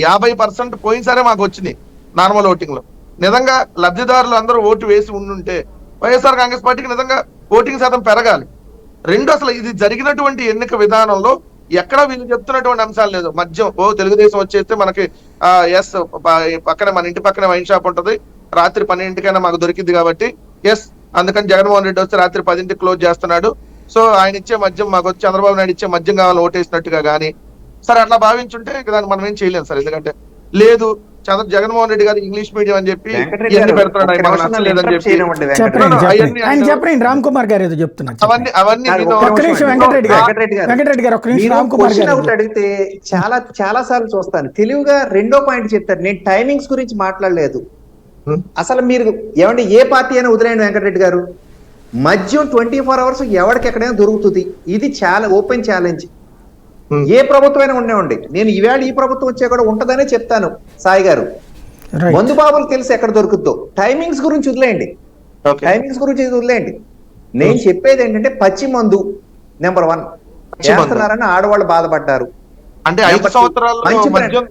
50% పోయినసారే మాకు వచ్చినాయి నార్మల్ ఓటింగ్ లో. నిజంగా లబ్ధిదారులు అందరూ ఓటు వేసి ఉండుంటే వైఎస్ఆర్ కాంగ్రెస్ పార్టీకి నిజంగా ఓటింగ్ శాతం పెరగాలి. అసలు ఇది జరిగినటువంటి ఎన్నిక విధానంలో ఎక్కడ వీళ్ళు చెప్తున్నటువంటి అంశాలు లేదు. మద్యం తెలుగుదేశం వచ్చేస్తే మనకి ఎస్ పక్కనే మన ఇంటి పక్కనే వైన్ షాప్ ఉంటది, రాత్రి 12 మాకు దొరికింది కాబట్టి ఎస్ అందుకని జగన్మోహన్ రెడ్డి వస్తే రాత్రి 10 క్లోజ్ చేస్తున్నాడు. సో ఆయన ఇచ్చే మద్యం మాకు వచ్చి చంద్రబాబు నాయుడు ఇచ్చే మద్యం కావాలని ఓటేసినట్టుగా కానీ సరే అట్లా భావించుంటే ఇక దాన్ని మనం ఏం చేయలేం సార్. ఎందుకంటే లేదు జగన్మోహన్ రెడ్డి గారు ఇంగ్లీష్ మీడియం అని చెప్పి వెంకటరెడ్డి ఇవన్నీ గారు, పెడతాడు, ఆయన ఒక్క మనకు నిమిషం నన్ను నచ్చలేదని interrupt చెప్పి చేయనివ్వండి చెప్పండి వెంకటరెడ్డి గారు. చెప్పండి ఆయన చెప్పండి. రామ్ కుమార్ గారు ఏదో చెప్తున్నారు. అవన్నీ అవన్నీ నాకు నేను- ఒక్క నిమిషం వెంకటరెడ్డి గారు. వెంకటరెడ్డి గారు ఒక్క నిమిషం. మీరు రామ్ కుమార్ క్వశ్చన్ గారు అవుట్ అడిగితే చాలా సార్లు చూస్తాను. తెలివిగా రెండో పాయింట్ చెప్తారు. నేను టైమింగ్స్ గురించి మాట్లాడలేదు. అసలు మీరు ఏమంటే ఏ పార్టీ అయినా వదిలేండి వెంకటరెడ్డి గారు, మద్యం 24 hours ఎవరికి ఎక్కడైనా దొరుకుతుంది. ఇది చాలా ఓపెన్ ఛాలెంజ్. ఏ ప్రభుత్వం అయినా ఉండేవండి. నేను ఈవేళ ఈ ప్రభుత్వం వచ్చే కూడా ఉంటదనే చెప్తాను సాయి గారు. రైట్. మందు బాబులు తెలిసి ఎక్కడ దొరుకుతుందో. టైమింగ్స్ గురించి వదిలేయండి, ఓకే. టైమింగ్స్ గురించి వదిలేయండి. నేను చెప్పేది ఏంటంటే పచ్చి మందు నెంబర్ 1 పచ్చి మందు. చేస్తున్నారని ఆడవాళ్ళు బాధపడ్డారు. అంటే 5 సంవత్సరాల్లో మంచి మద్యం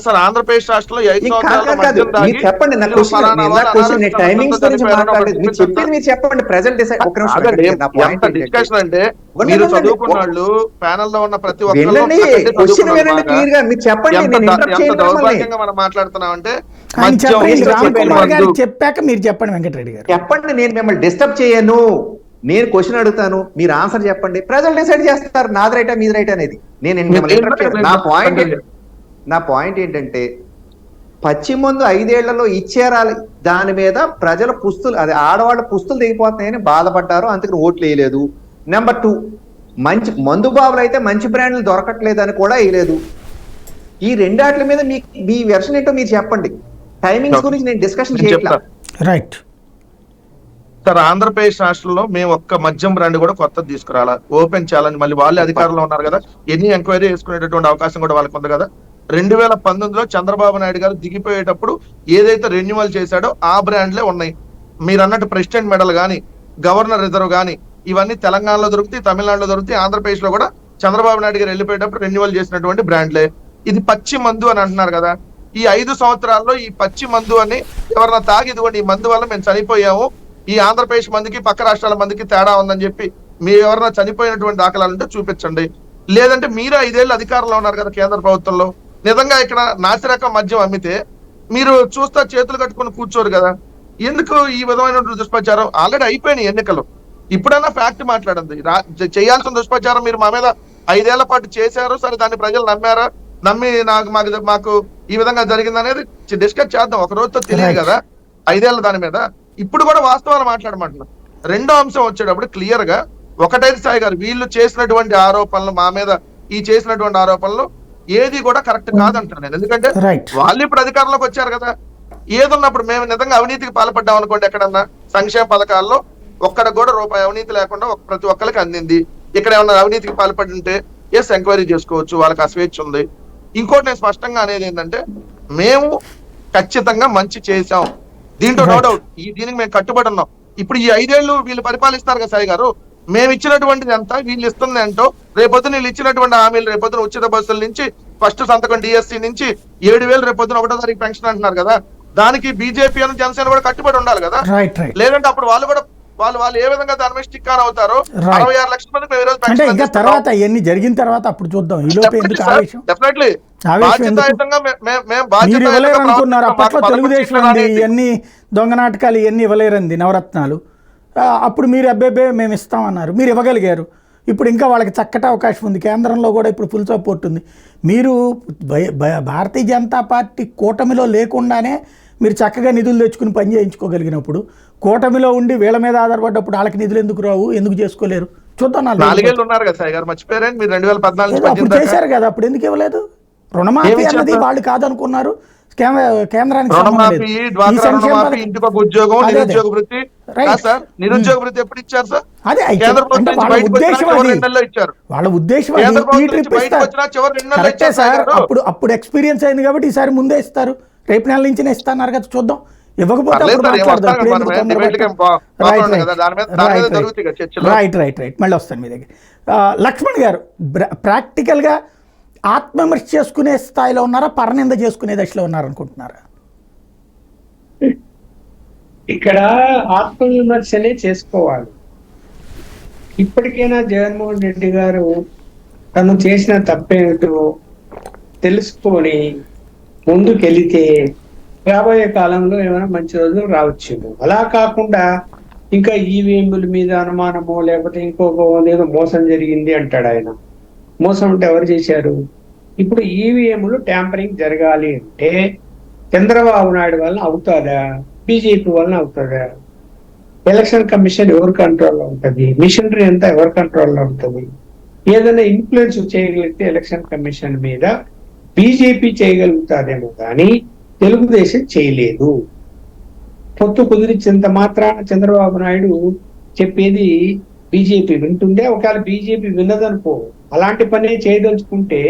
సార్ ఆంధ్రప్రదేశ్ రాష్ట్రంలో 5 కాదు, సంవత్సరాల్లో కాదు, మద్యం మీరు తాగి చెప్పండి. నా మీరు క్వశ్చన్ ఫలానా వాళ్ళు నేను టైమింగ్స్ గురించి చనిపోయారని మాట్లాడలేదు. మీరు ఒకటి చెప్పేది మీరు చెప్పండి. ప్రెసెంట్ డిసైడ్ ఒక నిమిషం అదే వెంకటరెడ్డి గారు, నా పాయింట్ ఎంత డిస్కషన్ అంటే ఒకటి మీరు వినండి. చదువుకున్న వాళ్ళు ప్యానల్ లో ఉన్న ప్రతి ఒక్కరు వినండి, క్వశ్చన్ వినండి క్లియర్ గా. మీరు చెప్పండి, నేను ఇంటరప్ట్ ఎంత చేయను మిమ్మల్ని. దౌర్భాగ్యంగా మనం మాట్లాడుతున్నాం అంటే ఆయన మద్యం, చెప్పండి. రామ్ పచ్చి కుమార్ గారు మందు. చెప్పాక మీరు చెప్పండి వెంకటరెడ్డి గారు. చెప్పండి, నేను మిమ్మల్ని డిస్టర్బ్ చేయను. నేను క్వశ్చన్ అడుగుతాను, మీరు ఆన్సర్ చెప్పండి. ప్రజలు డిసైడ్ చేస్తారు నాది రైటా మీది రైట్ అనేది. నేను మిమ్మల్ని interrupt చేయను. నా పాయింట్ ఏంటంటే పచ్చి మందు 5 ఏళ్లలో ఇచ్చేరా, దాని మీద ప్రజల పుస్తులు, అది ఆడవాళ్ళ పుస్తులు దిగిపోతున్నాయని బాధపడ్డారు, అందుకని ఓట్లు వేయలేదు. నెంబర్ 2, మంచి మందు బాబులు అయితే మంచి బ్రాండ్లు దొరకట్లేదు అని కూడా వేయలేదు. ఈ రెండాట్ల మీద మీ వెర్షన్ ఏంటో మీరు చెప్పండి. టైమింగ్స్ గురించి నేను డిస్కషన్ నేను చేయట్లా. చెప్తా. రైట్. సార్ ఆంధ్రప్రదేశ్ రాష్ట్రంలో మేము ఒక్క మద్యం బ్రాండ్ కూడా కొత్తది తీసుకురాలా. ఓపెన్ ఛాలెంజ్, మళ్ళీ వాళ్ళే అధికారంలో ఉన్నారు కదా, ఎన్ని ఎంక్వైరీ చేసుకునేటటువంటి అవకాశం కూడా వాళ్ళకి ఉంది కదా. 2019లో చంద్రబాబు నాయుడు గారు దిగిపోయేటప్పుడు ఏదైతే రెన్యువల్ చేశాడో ఆ బ్రాండ్లే ఉన్నాయి. మీరు అన్నట్టు ప్రెసిడెంట్ మెడల్ గానీ, గవర్నర్ రిజర్వ్ గానీ, ఇవన్నీ తెలంగాణలో దొరుకుతాయి, తమిళనాడులో దొరుకుతాయి, ఆంధ్రప్రదేశ్ లో కూడా చంద్రబాబు నాయుడు గారు వెళ్ళిపోయేటప్పుడు రెన్యువల్ చేసినటువంటి బ్రాండ్లే. ఇది పచ్చి మందు అని అంటున్నారు కదా. ఈ 5 సంవత్సరాల్లో ఈ పచ్చి మందు అని ఎవరన్నా తాగి ఇదిగోండి ఈ మందు వల్ల మేము చనిపోయాము, ఈ ఆంధ్రప్రదేశ్ మందికి పక్క రాష్ట్రాల మందికి తేడా ఉందని చెప్పి మీరు ఎవరైనా చనిపోయినటువంటి దాఖలాలుంటే చూపించండి. లేదంటే మీరు 5 ఏళ్ళు అధికారంలో ఉన్నారు కదా కేంద్ర ప్రభుత్వంలో, నిజంగా ఇక్కడ నాసిరకం మద్యం అమ్మితే మీరు చూస్తా చేతులు కట్టుకుని కూర్చోరు కదా. ఎందుకు ఈ విధమైన దుష్ప్రచారం? ఆల్రెడీ అయిపోయినాయి ఎన్నికలు, ఇప్పుడైనా ఫ్యాక్ట్ మాట్లాడండి. చేయాల్సిన దుష్ప్రచారం మీరు మా మీద 5 ఏళ్ల పాటు చేశారు, సరే దాన్ని ప్రజలు నమ్మారా, నమ్మి మాకు ఈ విధంగా జరిగింది అనేది డిస్కస్ చేద్దాం. ఒక రోజుతో తెలియదు కదా 5 ఏళ్ళ దాని మీద. ఇప్పుడు కూడా వాస్తవాలు మాట్లాడమంటున్నా. రెండో అంశం వచ్చేటప్పుడు క్లియర్ గా ఒకటైతే సాయి గారు, వీళ్ళు చేసినటువంటి ఆరోపణలు మా మీద, ఈ చేసినటువంటి ఆరోపణలు ఏది కూడా కరెక్ట్ కాదంటారు నేను. ఎందుకంటే వాళ్ళు ఇప్పుడు అధికారంలోకి వచ్చారు కదా. ఏదున్నప్పుడు మేము నిజంగా అవినీతికి పాల్పడ్డాం అనుకోండి, ఎక్కడన్నా సంక్షేమ పథకాల్లో ఒక్కడ కూడా రూపాయి అవినీతి లేకుండా ప్రతి ఒక్కరికి అందింది. ఇక్కడ ఏమన్నా అవినీతికి పాల్పడి ఉంటే ఎస్ ఎంక్వైరీ చేసుకోవచ్చు, వాళ్ళకి ఆ స్వేచ్ఛ ఉంది. ఇంకోటి నేను స్పష్టంగా అనేది ఏంటంటే మేము ఖచ్చితంగా మంచి చేశాం, దీంట్లో నో డౌట్, దీనికి మేము కట్టుబడి ఉన్నాం. ఇప్పుడు ఈ 5 ఏళ్ళు వీళ్ళు పరిపాలిస్తారు కదా సాయి గారు, మేము ఇచ్చినటువంటిది ఎంత, వీళ్ళు ఇస్తుంది ఏంటో, రేపొద్దున వీళ్ళు ఇచ్చినటువంటి హామీలు, రేపొద్దున ఉచిత బస్సుల నుంచి ఫస్ట్ సంతకం డిఎస్సి నుంచి 7,000 రేపొద్దున 1వ తారీఖు పెన్షన్ అంటున్నారు కదా, దానికి బీజేపీ అని జనసేన కూడా కట్టుబడి ఉండాలి కదా. లేదంటే అప్పుడు వాళ్ళు కూడా వాళ్ళు ఏ విధంగా దాని మీద స్టిక్ ఆన్ అవుతారో. 66 లక్షల మందికి మేము ఈరోజు అంటే ఇంకా తర్వాత ఇవన్నీ జరిగిన తర్వాత అప్పుడు చూద్దాం. ఈ లోపు ఎందుకు ఆవేశం? డెఫినెట్లీ బాధ్యతాయుతంగా మీరు ఇవ్వలేరు అనుకున్నారు. అప్పట్లో తెలుగుదేశం ఉంది, ఇవన్నీ దొంగ నాటకాలు ఇవన్నీ ఇవ్వలేరంది, నవరత్నాలు. అప్పుడు మీరు అబ్బేబే మేము ఇస్తామన్నారు, మీరు ఇవ్వగలిగారు. ఇప్పుడు ఇంకా వాళ్ళకి చక్కటి అవకాశం ఉంది. కేంద్రంలో కూడా ఇప్పుడు ఫుల్ సపోర్ట్ ఉంది. మీరు భారతీయ జనతా పార్టీ కూటమిలో లేకుండానే మీరు చక్కగా నిధులు తెచ్చుకుని పని చేయించుకోగలిగినప్పుడు, కూటమిలో ఉండి వీళ్ళ మీద ఆధారపడ్డప్పుడు వాళ్ళకి నిధులు ఎందుకు రావు, ఎందుకు చేసుకోలేరు? చూద్దాం. 4 ఏళ్ళు ఉన్నారు కదా సాయి గారు, మర్చిపోయారండి మీరు 2014 అప్పుడు చేశారు కదా, అప్పుడు ఎందుకు ఇవ్వలేదు? రుణమాఫీ అన్నది వాళ్ళు కాదనుకున్నారు, కేంద్రానికి ఇంటికి ఒక ఉద్యోగం, నిరుద్యోగ వృత్తి. నిరుద్యోగ వృత్తి ఎప్పుడు ఇచ్చారు సార్? అదే వాళ్ళ ఉద్దేశం కరెక్టే సార్. అప్పుడు ఎక్స్పీరియన్స్ అయింది కాబట్టి ఈసారి ముందే ఇస్తారు, రేపు నెల నుంచి ఇస్తున్నారు కదా, చూద్దాం. ఇవ్వకపోతే రైట్ మళ్ళీ వస్తాను మీ దగ్గర. లక్ష్మణ్ గారు, ప్రాక్టికల్గా ఆత్మవిమర్శ చేసుకునే స్థాయిలో ఉన్నారా, పరనింద చేసుకునే దశలో ఉన్నారనుకుంటున్నారా? ఇక్కడ ఆత్మవిమర్శనే చేసుకోవాలి. ఇప్పటికైనా జగన్మోహన్ రెడ్డి గారు తను చేసిన తప్పేమిటో తెలుసుకొని ముందుకెళితే రాబోయే కాలంలో ఏమైనా మంచి రోజులు రావచ్చు. అలా కాకుండా ఇంకా ఈవీఎంల మీద అనుమానమో లేకపోతే ఇంకొక ఏదో మోసం జరిగింది అంటాడు ఆయన. మోసం అంటే ఎవరు చేశారు? ఇప్పుడు ఈవీఎంలు ట్యాంపరింగ్ జరగాలి అంటే చంద్రబాబు నాయుడు వలన అవుతుందా, బీజేపీ వలన అవుతుందా? ఎలక్షన్ కమిషన్ ఎవరి కంట్రోల్లో ఉంటుంది? మిషనరీ అంతా ఎవరి కంట్రోల్లో ఉంటుంది? ఏదైనా ఇన్ఫ్లుయెన్స్ చేయగలిగితే ఎలక్షన్ కమిషన్ మీద బీజేపీ చేయగలుగుతాదేమో కానీ తెలుగుదేశం చేయలేదు. పొత్తు కుదిరించేంత మాత్రాన చంద్రబాబు నాయుడు చెప్పేది బీజేపీ వింటుందే. ఒకవేళ బీజేపీ విన్నదనుకో, అలాంటి పనే చేయదలుచుకుంటే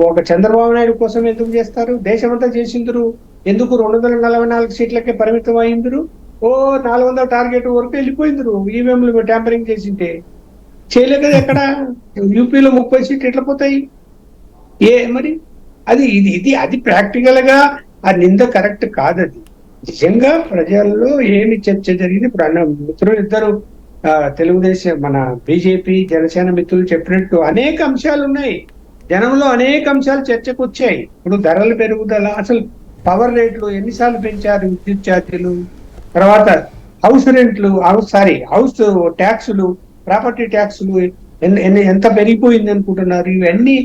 ఒక చంద్రబాబు నాయుడు కోసం ఎందుకు చేస్తారు? దేశమంతా చేసిందరు. ఎందుకు 244 సీట్లకే పరిమితం అయిందరు? 400 టార్గెట్ వరకు వెళ్ళిపోయిందరు. ఈవీఎంలు ట్యాంపరింగ్ చేసింటే చేయలేదు కదా. ఎక్కడ యూపీలో 30 సీట్లు ఎట్లా పోతాయి? మరి అది ప్రాక్టికల్ గా ఆ నింద కరెక్ట్ కాదు. అది నిజంగా ప్రజల్లో ఏమి చర్చ జరిగింది? ఇప్పుడు అన్న మిత్రులు ఇద్దరు తెలుగుదేశం మన బీజేపీ జనసేన మిత్రులు చెప్పినట్టు అనేక అంశాలు ఉన్నాయి. జనంలో అనేక అంశాలు చర్చకు వచ్చాయి. ఇప్పుడు ధరల పెరుగుదల, అసలు పవర్ రేట్లు ఎన్నిసార్లు పెంచారు, విద్యుత్ ఛార్జీలు, తర్వాత హౌస్ రెంట్లు, హౌస్ ట్యాక్సులు, ప్రాపర్టీ ట్యాక్సులు ఎంత పెరిగిపోయింది అనుకుంటున్నారు? ఇవన్నీ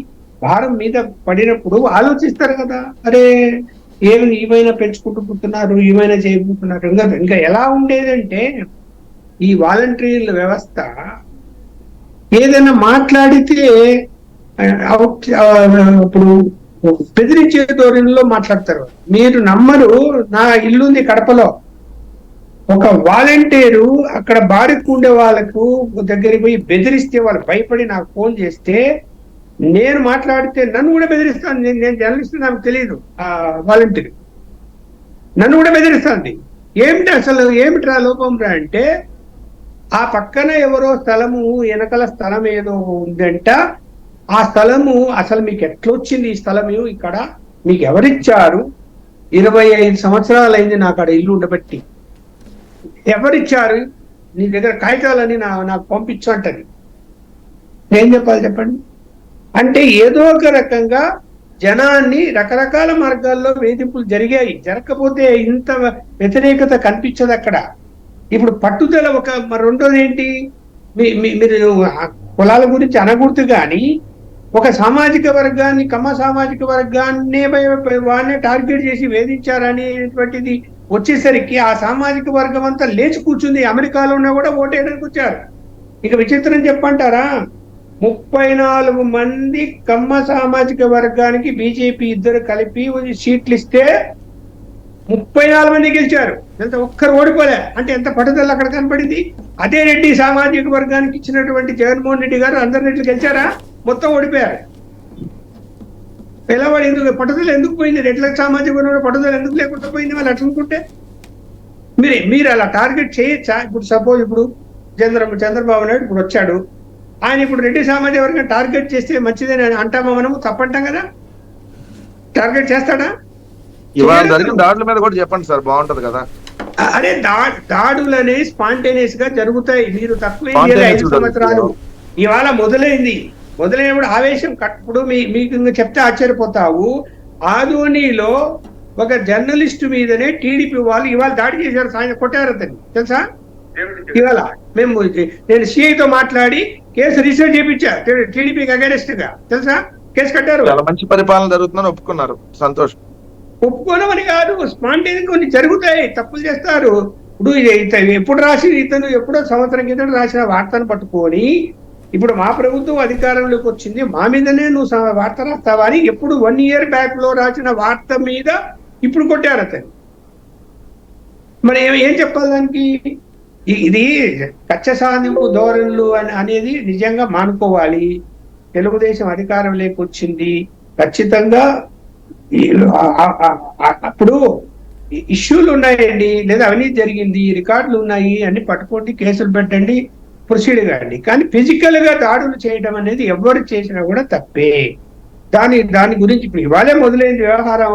భారం మీద పడినప్పుడు ఆలోచిస్తారు కదా, అరే ఏమైనా పెంచుకుంటూ పుట్టున్నారు, ఏమైనా చేయబోతున్నారు. ఇంకా ఎలా ఉండేదంటే ఈ వాలంటీర్ల వ్యవస్థ ఏదైనా మాట్లాడితే ఇప్పుడు బెదిరించే ధోరణిలో మాట్లాడతారు. మీరు నమ్మరు, నా ఇల్లుంది కడపలో. ఒక వాలంటీరు అక్కడ బారికి ఉండే వాళ్ళకు దగ్గరికి పోయి బెదిరిస్తే వాళ్ళు భయపడి నాకు ఫోన్ చేస్తే నేను మాట్లాడితే నన్ను కూడా బెదిరిస్తాను. నేను జర్నలిస్ట్, నాకు తెలియదు. ఆ వాలంటీర్ నన్ను కూడా బెదిరిస్తాను. ఏమిట్రా లోపం రా అంటే, ఆ పక్కన ఎవరో స్థలము, వెనకల స్థలం ఏదో ఉందంట. ఆ స్థలము అసలు మీకు ఎట్లా వచ్చింది? ఈ స్థలము ఇక్కడ మీకు ఎవరిచ్చారు? 25 సంవత్సరాలు అయింది నాకు అక్కడ ఇల్లు ఉండబట్టి. ఎవరిచ్చారు? నీ దగ్గర కాగితాలని నాకు పంపించు అంటది. ఏం చెప్పాలి చెప్పండి? అంటే ఏదో ఒక రకంగా జనాన్ని రకరకాల మార్గాల్లో వేధింపులు జరిగాయి. జరగకపోతే ఇంత వ్యతిరేకత కనిపించదు అక్కడ. ఇప్పుడు పట్టుదల రెండోది ఏంటి? మీరు కులాల గురించి అనకూడదు కానీ ఒక సామాజిక వర్గాన్ని, కమ్మ సామాజిక వర్గాన్నే వాడినే టార్గెట్ చేసి వేధించారనేటువంటిది వచ్చేసరికి ఆ సామాజిక వర్గం అంతా లేచి కూర్చుంది. అమెరికాలో ఉన్నా కూడా ఓటేయడానికి వచ్చారు. ఇక విచిత్రం చెప్పంటారా, 34 మంది కమ్మ సామాజిక వర్గానికి బీజేపీ ఇద్దరు కలిపి సీట్లు ఇస్తే 34 మంది గెలిచారు. ఒక్కరు ఓడిపోలే. అంటే ఎంత పట్టుదల అక్కడ కనపడింది. అదే రెడ్డి సామాజిక వర్గానికి ఇచ్చినటువంటి జగన్మోహన్ రెడ్డి గారు అందరి రెడ్లు గెలిచారా? మొత్తం ఓడిపోయారు. పిల్లవాడు ఎందుకు పట్టుదల ఎందుకు పోయింది? రెడ్ల సామాజిక వర్గంలో పట్టుదల ఎందుకు లేకుండా పోయింది? వాళ్ళు అట్లా అనుకుంటే మీరు అలా టార్గెట్ చేయొచ్చా? ఇప్పుడు సపోజ్ ఇప్పుడు చంద్రబాబు నాయుడు ఇప్పుడు వచ్చాడు, ఆయన ఇప్పుడు రెడ్డి సామాజిక వర్గం టార్గెట్ చేస్తే మంచిదని అంటామా? మనము తప్పంటాం కదా. టార్గెట్ చేస్తాడా? ఇవాళ జరిగిన దాడుల మీద కూడా చెప్పండి సార్, బాగుంటది కదా. అరే దాడులనే స్పాంటేనియస్ గా జరుగుతాయి. మీరు తక్కువ 5 సంవత్సరాలు ఇవాళ మొదలైనప్పుడు ఆవేశం ఇప్పుడు మీకు చెప్తే ఆశ్చర్యపోతావు. ఆదోనిలో ఒక జర్నలిస్టు మీదనే టీడీపీ వాళ్ళు ఇవాళ దాడి చేశారు, సాయం కొట్టారు అతన్ని, తెలుసా? ఇవాళ నేను సిఐతో మాట్లాడి కేసు రిజిస్టర్ చేయించా, టీడీపీకి అగైనెస్ట్ గా, తెలుసా? కేసు కట్టారు. చాలా మంచి పరిపాలన జరుగుతుందని ఒప్పుకున్నారు, సంతోషం. ఒప్పుకోవడం కాదు, స్పాంటేనియస్ కొన్ని జరుగుతాయి, తప్పులు చేస్తారు. ఇప్పుడు ఇతను ఎప్పుడో సంవత్సరం కింద రాసిన వార్తను పట్టుకొని ఇప్పుడు మా ప్రభుత్వం అధికారంలోకి వచ్చింది, మా మీదనే నువ్వు వార్త రాస్తావా అని ఎప్పుడు 1 year బ్యాక్ లో రాసిన వార్త మీద ఇప్పుడు కొట్టారు అతను. మరి ఏం చెప్పాలి దానికి? ఇది కచ్చ సాధింపు ధోరణులు అనేది నిజంగా మానుకోవాలి. తెలుగుదేశం అధికారంలోకి వచ్చింది, ఖచ్చితంగా అప్పుడు ఇష్యూలు ఉన్నాయండి, లేదా అవినీతి జరిగింది, రికార్డులు ఉన్నాయి, అన్ని పట్టుకోండి, కేసులు పెట్టండి, ప్రొసీడ్ కాండి. కానీ ఫిజికల్ గా దాడులు చేయడం అనేది ఎవరు చేసినా కూడా తప్పే. దాని గురించి ఇప్పుడు ఇవాళే మొదలైంది వ్యవహారం.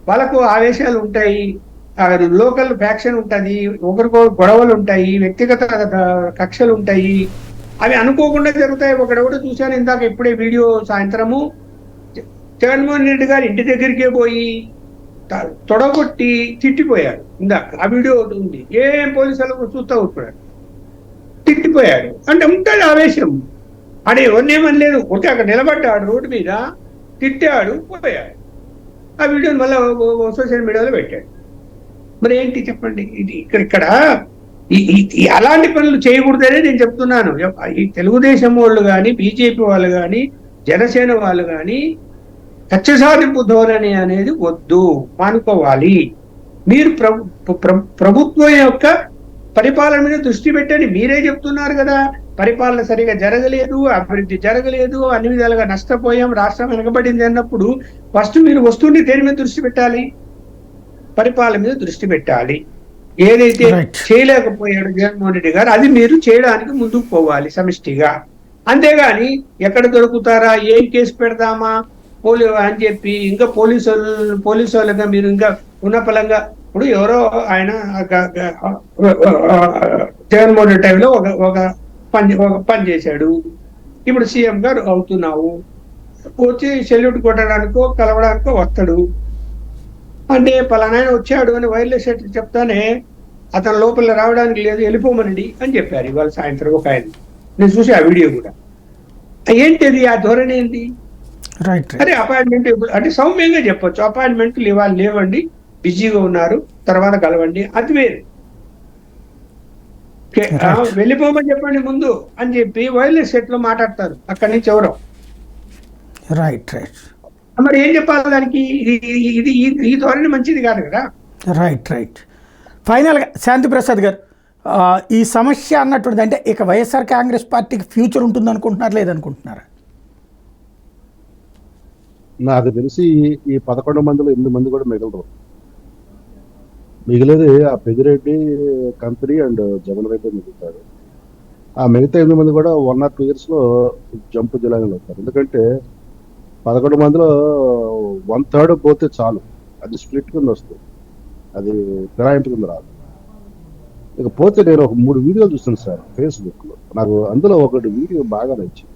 వాళ్ళకు ఆవేశాలు ఉంటాయి, లోకల్ ఫ్యాక్షన్ ఉంటుంది, ఒకరికో గొడవలు ఉంటాయి, వ్యక్తిగత కక్షలు ఉంటాయి, అవి అనుకోకుండా జరుగుతాయి. ఒకడెవడో చూశాను ఇందాక ఇప్పుడే వీడియో, సాయంత్రము జగన్మోహన్ రెడ్డి గారు ఇంటి దగ్గరికే పోయి తొడగొట్టి తిట్టిపోయాడు. ఇందాక ఆ వీడియో ఒకటి ఉంది, ఏం పోలీసులకు చూస్తూ ఉంటున్నాడు, తిట్టిపోయాడు. అంటే ఉంటుంది ఆవేశం. అడే ఎవరినేమని లేదు, ఒకటి అక్కడ నిలబడ్డాడు రోడ్డు మీద, తిట్టాడు, పోయాడు. ఆ వీడియోని మళ్ళీ సోషల్ మీడియాలో పెట్టాడు. మరి ఏంటి చెప్పండి? ఇది ఇక్కడ అలాంటి పనులు చేయకూడదనే నేను చెప్తున్నాను. ఈ తెలుగుదేశం వాళ్ళు కానీ, బీజేపీ వాళ్ళు కానీ, జనసేన వాళ్ళు కానీ కక్ష సాధింపు ధోరణి అనేది వద్దు, మానుకోవాలి. మీరు ప్రభుత్వం యొక్క పరిపాలన మీద దృష్టి పెట్టని మీరే చెప్తున్నారు కదా. పరిపాలన సరిగా జరగలేదు, అభివృద్ధి జరగలేదు, అన్ని విధాలుగా నష్టపోయాం, రాష్ట్రం వెనకబడింది అన్నప్పుడు ఫస్ట్ మీరు వస్తువుని దేని మీద దృష్టి పెట్టాలి? పరిపాలన మీద దృష్టి పెట్టాలి. ఏదైతే చేయలేకపోయాడు జగన్మోహన్ రెడ్డి గారు అది మీరు చేయడానికి ముందుకు పోవాలి సమిష్టిగా. అంతేగాని ఎక్కడ దొరుకుతారా, ఏం కేసు పెడదామా అని చెప్పి ఇంకా పోలీసు వాళ్ళగా మీరు ఇంకా ఉన్నపలంగా ఇప్పుడు ఎవరో ఆయన జగన్మోహన్ రెడ్డి టైంలో ఒక పని చేశాడు. ఇప్పుడు సీఎం గారు అవుతున్నావు, వచ్చి సెల్యూట్ కొట్టడానికో కలవడానికో వస్తాడు. అంటే పలానా వచ్చాడు అని వైర్లెస్ చెప్తానే అతను లోపల రావడానికి లేదు, వెళ్ళిపోమనండి అని చెప్పారు ఇవాళ సాయంత్రం ఒక ఆయన. నేను చూసి ఆ వీడియో కూడా. ఏంటిది ఆ ధోరణి ఏంటి? అరే అపాయింట్మెంట్ అంటే సౌమ్యంగా చెప్పొచ్చు, అపాయింట్మెంట్లు ఇవాళ లేవండి, బిజీగా ఉన్నారు, తర్వాత కలవండి, అది వేరు. వెళ్ళిపోమని చెప్పండి ముందు అని చెప్పి వైర్లెస్ సెట్ లో మాట్లాడతారు అక్కడి నుంచి ఎవరో. మరి ఏం చెప్పాలి దానికి? ఇది ఈ ధోరణి మంచిది కాదు కదా. రైట్. ఫైనల్గా శాంతిప్రసాద్ గారు, ఈ సమస్య అన్నటువంటిది అంటే ఇక వైఎస్ఆర్ కాంగ్రెస్ పార్టీకి ఫ్యూచర్ ఉంటుంది అనుకుంటున్నారు, లేదనుకుంటున్నారా? నాకు తెలిసి ఈ 11 మందిలో 8 మంది కూడా మిగలరు. మిగిలేది ఆ పెద్దిరెడ్డి కంపెనీ అండ్ జగన్ రెడ్డి మిగులుతారు. ఆ మిగతా 8 మంది కూడా 1 or 2 years లో జంపు జిల్లాలో అవుతారు. ఎందుకంటే 11 మందిలో 1/3 పోతే చాలు, అది స్ప్లిట్ కింద వస్తుంది, అది ఫిరాయింపు కింద రాదు. ఇకపోతే నేను ఒక 3 వీడియోలు చూస్తాను సార్ ఫేస్బుక్ లో. నాకు అందులో ఒకటి వీడియో బాగా నచ్చింది.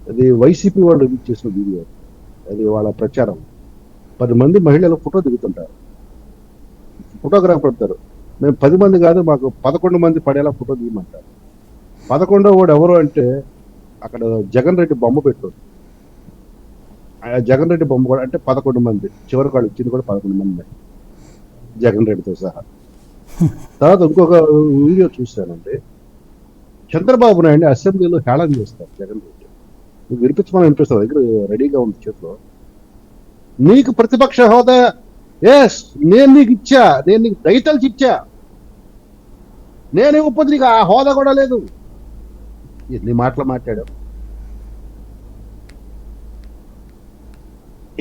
అది వైసీపీ వాళ్ళు రిలీజ్ చేసిన వీడియో. అది వాళ్ళ ప్రచారం. 10 మంది మహిళలు ఫోటో దిగుతుంటారు, ఫోటోగ్రాఫర్ పెడతారు. మేము 10 మంది కాదు, మాకు 11 మంది పడేలా ఫోటో దిగమంటారు. 11వ వాడు ఎవరు అంటే అక్కడ జగన్ రెడ్డి బొమ్మ పెట్టు. జగన్ రెడ్డి బొమ్మ కూడా అంటే 11 మంది, చివరికి వాళ్ళు ఇచ్చింది కూడా 11 మంది జగన్ రెడ్డితో సహా. తర్వాత ఇంకొక వీడియో చూశానండి, చంద్రబాబు నాయుడు అసెంబ్లీలో హేళన చేస్తారు జగన్ రెడ్డి. నువ్వు వినిపించమని వినిపిస్తావు, దగ్గర రెడీగా ఉంది చేతిలో. నీకు ప్రతిపక్ష హోదా, ఎస్ నేను నీకు ఇచ్చా, నేను నీకు దయతలిచి ఇచ్చా, నేను ఇవ్వకపోతే నీకు ఆ హోదా కూడా లేదు. ఎన్ని మాటలు మాట్లాడావు.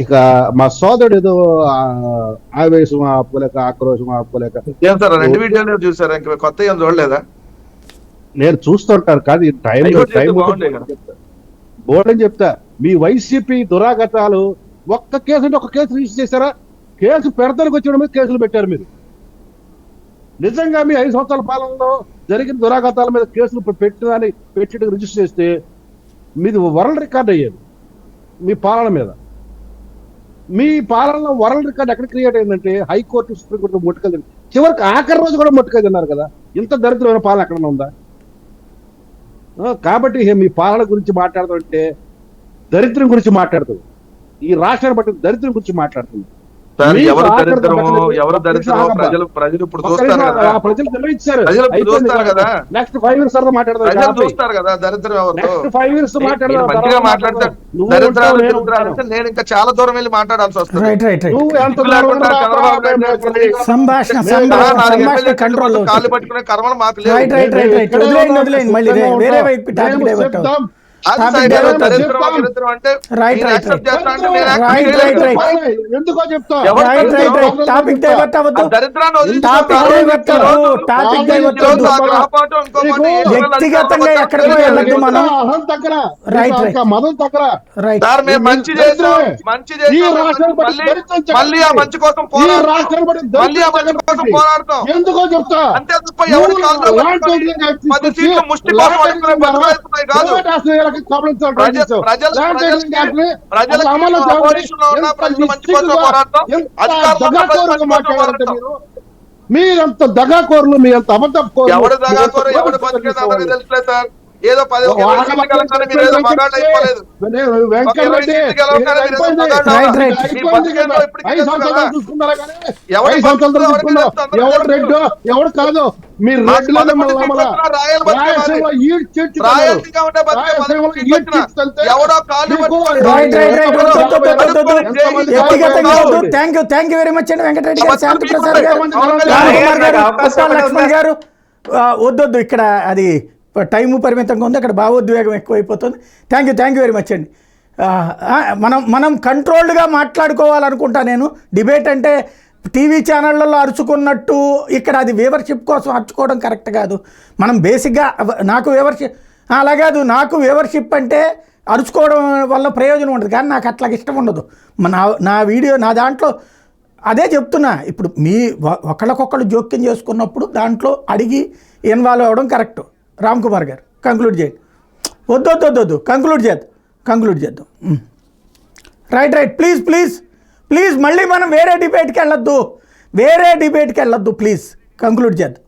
ఇక మా సోదరుడు ఏదో ఆవేశం ఆపుకోలేక, ఆక్రోశం ఆపుకోలేక. చూసారా? కొత్త ఏం చూడలేదా? నేను చూస్తుంటాను కాదు, ఈ టైం బోర్డని చెప్తా. మీ వైసీపీ దురాగతాలు ఒక్క కేసు అంటే ఒక కేసు రిజిస్టర్ చేశారా? కేసు పెడతానికి వచ్చిన మీద కేసులు పెట్టారు మీరు. నిజంగా మీ 5 సంవత్సరాల పాలనలో జరిగిన దురాగతాల మీద కేసులు పెట్టి రిజిస్టర్ చేస్తే మీది వరల్డ్ రికార్డ్ అయ్యేది. మీ పాలన మీద, మీ పాలనలో వరల్డ్ రికార్డ్ ఎక్కడ క్రియేట్ అయిందంటే హైకోర్టు, సుప్రీంకోర్టు ముట్టుకెళ్ళింది. చివరికి ఆఖరి రోజు కూడా ముట్టుకెళ్ళినారు కదా. ఇంత దరిద్రమైన పాలన ఎక్కడన్నా ఉందా? కాబట్టి మీ పాలన గురించి మాట్లాడుతుంటే దరిద్రం గురించి మాట్లాడుతుంది. ఈ రాష్ట్రాన్ని బట్టి దరిద్రం గురించి మాట్లాడుతుంది. ఎవరు దరిద్రం ప్రజలు ఇప్పుడు చూస్తారు కదా. ప్రజలు నిర్ణయించారు. నెక్స్ట్ 5 years తర్వాత మాట్లాడదాం. చూస్తారు కదా దరిద్రం ఎవరు. నెక్స్ట్ 5 years మంచిగా మాట్లాడతారు. దరిద్రాలు నేను ఇంకా చాలా దూరం వెళ్ళి మాట్లాడాల్సి వస్తుంది. కాళ్ళు పట్టుకునే కర్మలు మాకు లేదు. ఎందుకో చెప్తా, వ్యక్తిగతంగా ఎక్కడికో వెళ్ళదు మనం. మదం తగ్గరా మంచి మళ్ళీ ఆ మంచి కోసం పోరాడతాం. ఎందుకో చెప్తా, అంతే తప్ప ఎవరు ముష్టి మీరంత దగాకోరులు, మీ అంత అబద్ధం. ఎవరు దగాకోరు ఎవరు బతికేది అందరికీ తెలుసులే సార్. ఏదో 10 20 సీట్లు గెలవగానే మీరు ఏదో మగాళ్ళు అయిపోలేదు. ఒక 20 సీట్లు గెలవగానే మీరు ఏదో మగాళ్ళు రైట్, అవ్వాలి. రైట్. మీ బతికేందో ఇప్పటికీ తెలుసు కదా. ఎవరి బతుకుతుందో ఎవరికి తెలుసు, అందరికీ ఎవరు తెలుసు. రెడ్డో ఎవడు కాదు మీరు మాకు రెడ్డిలో 11 సీట్లు వచ్చినా రాయల్ బతికే మాది. రాయలసీగా ఉంటే బతికే మాది. సీట్లు వచ్చినా ఎవడో కాళ్ళు పట్టుకొని రైట్ రైట్ రైట్ ఎవడో వద్దు, వ్యక్తిగతంగా వద్దు. థ్యాంక్ యూ వెరీ మచ్ అండి వెంకటరెడ్డి గారు, శాంతి ప్రసాద్ గారు, రామకుమార్ గారు, ఉప్పాల లక్ష్మణ్ గారు. వద్దొద్దు, ఇక్కడ అది టైము పరిమితంగా ఉంది, అక్కడ భావోద్వేగం ఎక్కువైపోతుంది. థ్యాంక్ యూ వెరీ మచ్ అండి. మనం కంట్రోల్డ్గా మాట్లాడుకోవాలనుకుంటా. నేను డిబేట్ అంటే టీవీ ఛానళ్ళల్లో అరుచుకున్నట్టు ఇక్కడ అది వ్యూవర్షిప్ కోసం అరుచుకోవడం కరెక్ట్ కాదు. మనం బేసిక్గా నాకు వ్యూవర్షిప్ అలా కాదు, నాకు వ్యూవర్షిప్ అంటే అరుచుకోవడం వల్ల ప్రయోజనం ఉండదు, కానీ నాకు అట్లా ఇష్టం ఉండదు. నా వీడియో నా దాంట్లో అదే చెప్తున్నా. ఇప్పుడు మీ ఒకళ్ళకొకళ్ళు జోక్యం చేసుకున్నప్పుడు దాంట్లో అడిగి ఇన్వాల్వ్ అవ్వడం కరెక్ట్. రామ్ కుమార్ గారు కంక్లూడ్ చేయండి. వద్దు కంక్లూడ్ చేద్దాం. రైట్ ప్లీజ్ మళ్ళీ మనం వేరే డిబేట్కి వెళ్ళొద్దు ప్లీజ్. కంక్లూడ్ చేద్దాం.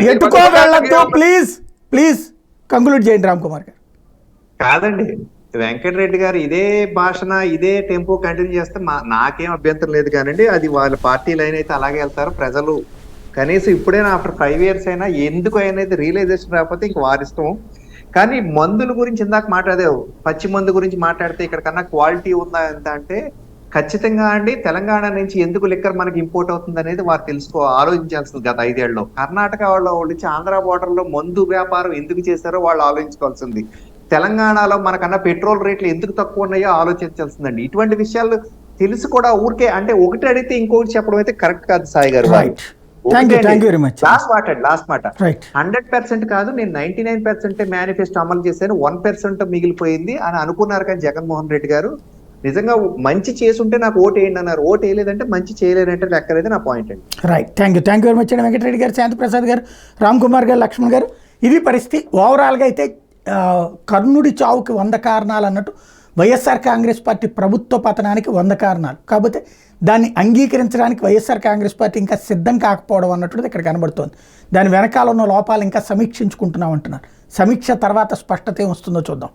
ఎట్టుకో వెళ్ళొద్దు ప్లీజ్ కంక్లూడ్ చేయండి రామ్ కుమార్ గారు. కాదండి, వెంకటరెడ్డి గారు ఇదే భాషన ఇదే టెంపో కంటిన్యూ చేస్తే నాకేం అభ్యంతరం లేదు కానండి. అది వాళ్ళ పార్టీ లైన్ అయితే అలాగే వెళ్తారు. ప్రజలు కనీసం ఇప్పుడైనా ఆఫ్టర్ 5 years అయినా ఎందుకు అనేది రియలైజేషన్ రాకపోతే ఇంక వారిష్టం. కానీ మందుల గురించి ఇందాక మాట్లాడేవు, పచ్చి మందు గురించి మాట్లాడితే ఇక్కడ కన్నా క్వాలిటీ ఉందా ఎంత అంటే ఖచ్చితంగా అండి. తెలంగాణ నుంచి ఎందుకు లిక్కర్ మనకి ఇంపోర్ట్ అవుతుంది అనేది వారు ఆలోచించాల్సింది. గత 5 ఏళ్ళలో కర్ణాటక వాళ్ళు నుంచి ఆంధ్ర బోర్డర్ లో మందు వ్యాపారం ఎందుకు చేశారో వాళ్ళు ఆలోచించుకోవాల్సింది. తెలంగాణలో మనకన్నా పెట్రోల్ రేట్లు ఎందుకు తక్కువ ఉన్నాయో ఆలోచించాల్సిందండి. ఇటువంటి విషయాలు తెలిసి కూడా ఊరికే అంటే ఒకటి అడిగితే ఇంకొకటి చెప్పడం అయితే కరెక్ట్ కాదు సాయి గారు. లాస్ట్ మాట 100% కాదు, నేను 99% మేనిఫెస్టో అమలు చేశాను, 1% మిగిలిపోయింది అని అనుకున్నారు. కానీ జగన్మోహన్ రెడ్డి గారు నిజంగా మంచి చేసుంటే నాకు ఓటు వేయండి అన్నారు. ఓటు వేయలేదంటే మంచి చేయలేదంటే లెక్కలేదు నా పాయింట్ అండి. Right, thank you very much అండి వెంకటరెడ్డి గారు, శాంతి ప్రసాద్ గారు, రామ్ కుమార్ గారు, లక్ష్మణ్ గారు. ఇది పరిస్థితి. ఓవరాల్గా అయితే కర్ణుడి చావుకి 100 కారణాలు అన్నట్టు వైఎస్ఆర్ కాంగ్రెస్ పార్టీ ప్రభుత్వ పతనానికి 100 కారణాలు. కాకపోతే దాన్ని అంగీకరించడానికి వైఎస్ఆర్ కాంగ్రెస్ పార్టీ ఇంకా సిద్ధం కాకపోవడం అన్నట్టుది ఇక్కడ కనబడుతోంది. దాని వెనకాల ఉన్న లోపాలు ఇంకా సమీక్షించుకుంటున్నాం అంటున్నారు. సమీక్ష తర్వాత స్పష్టత ఏం వస్తుందో చూద్దాం.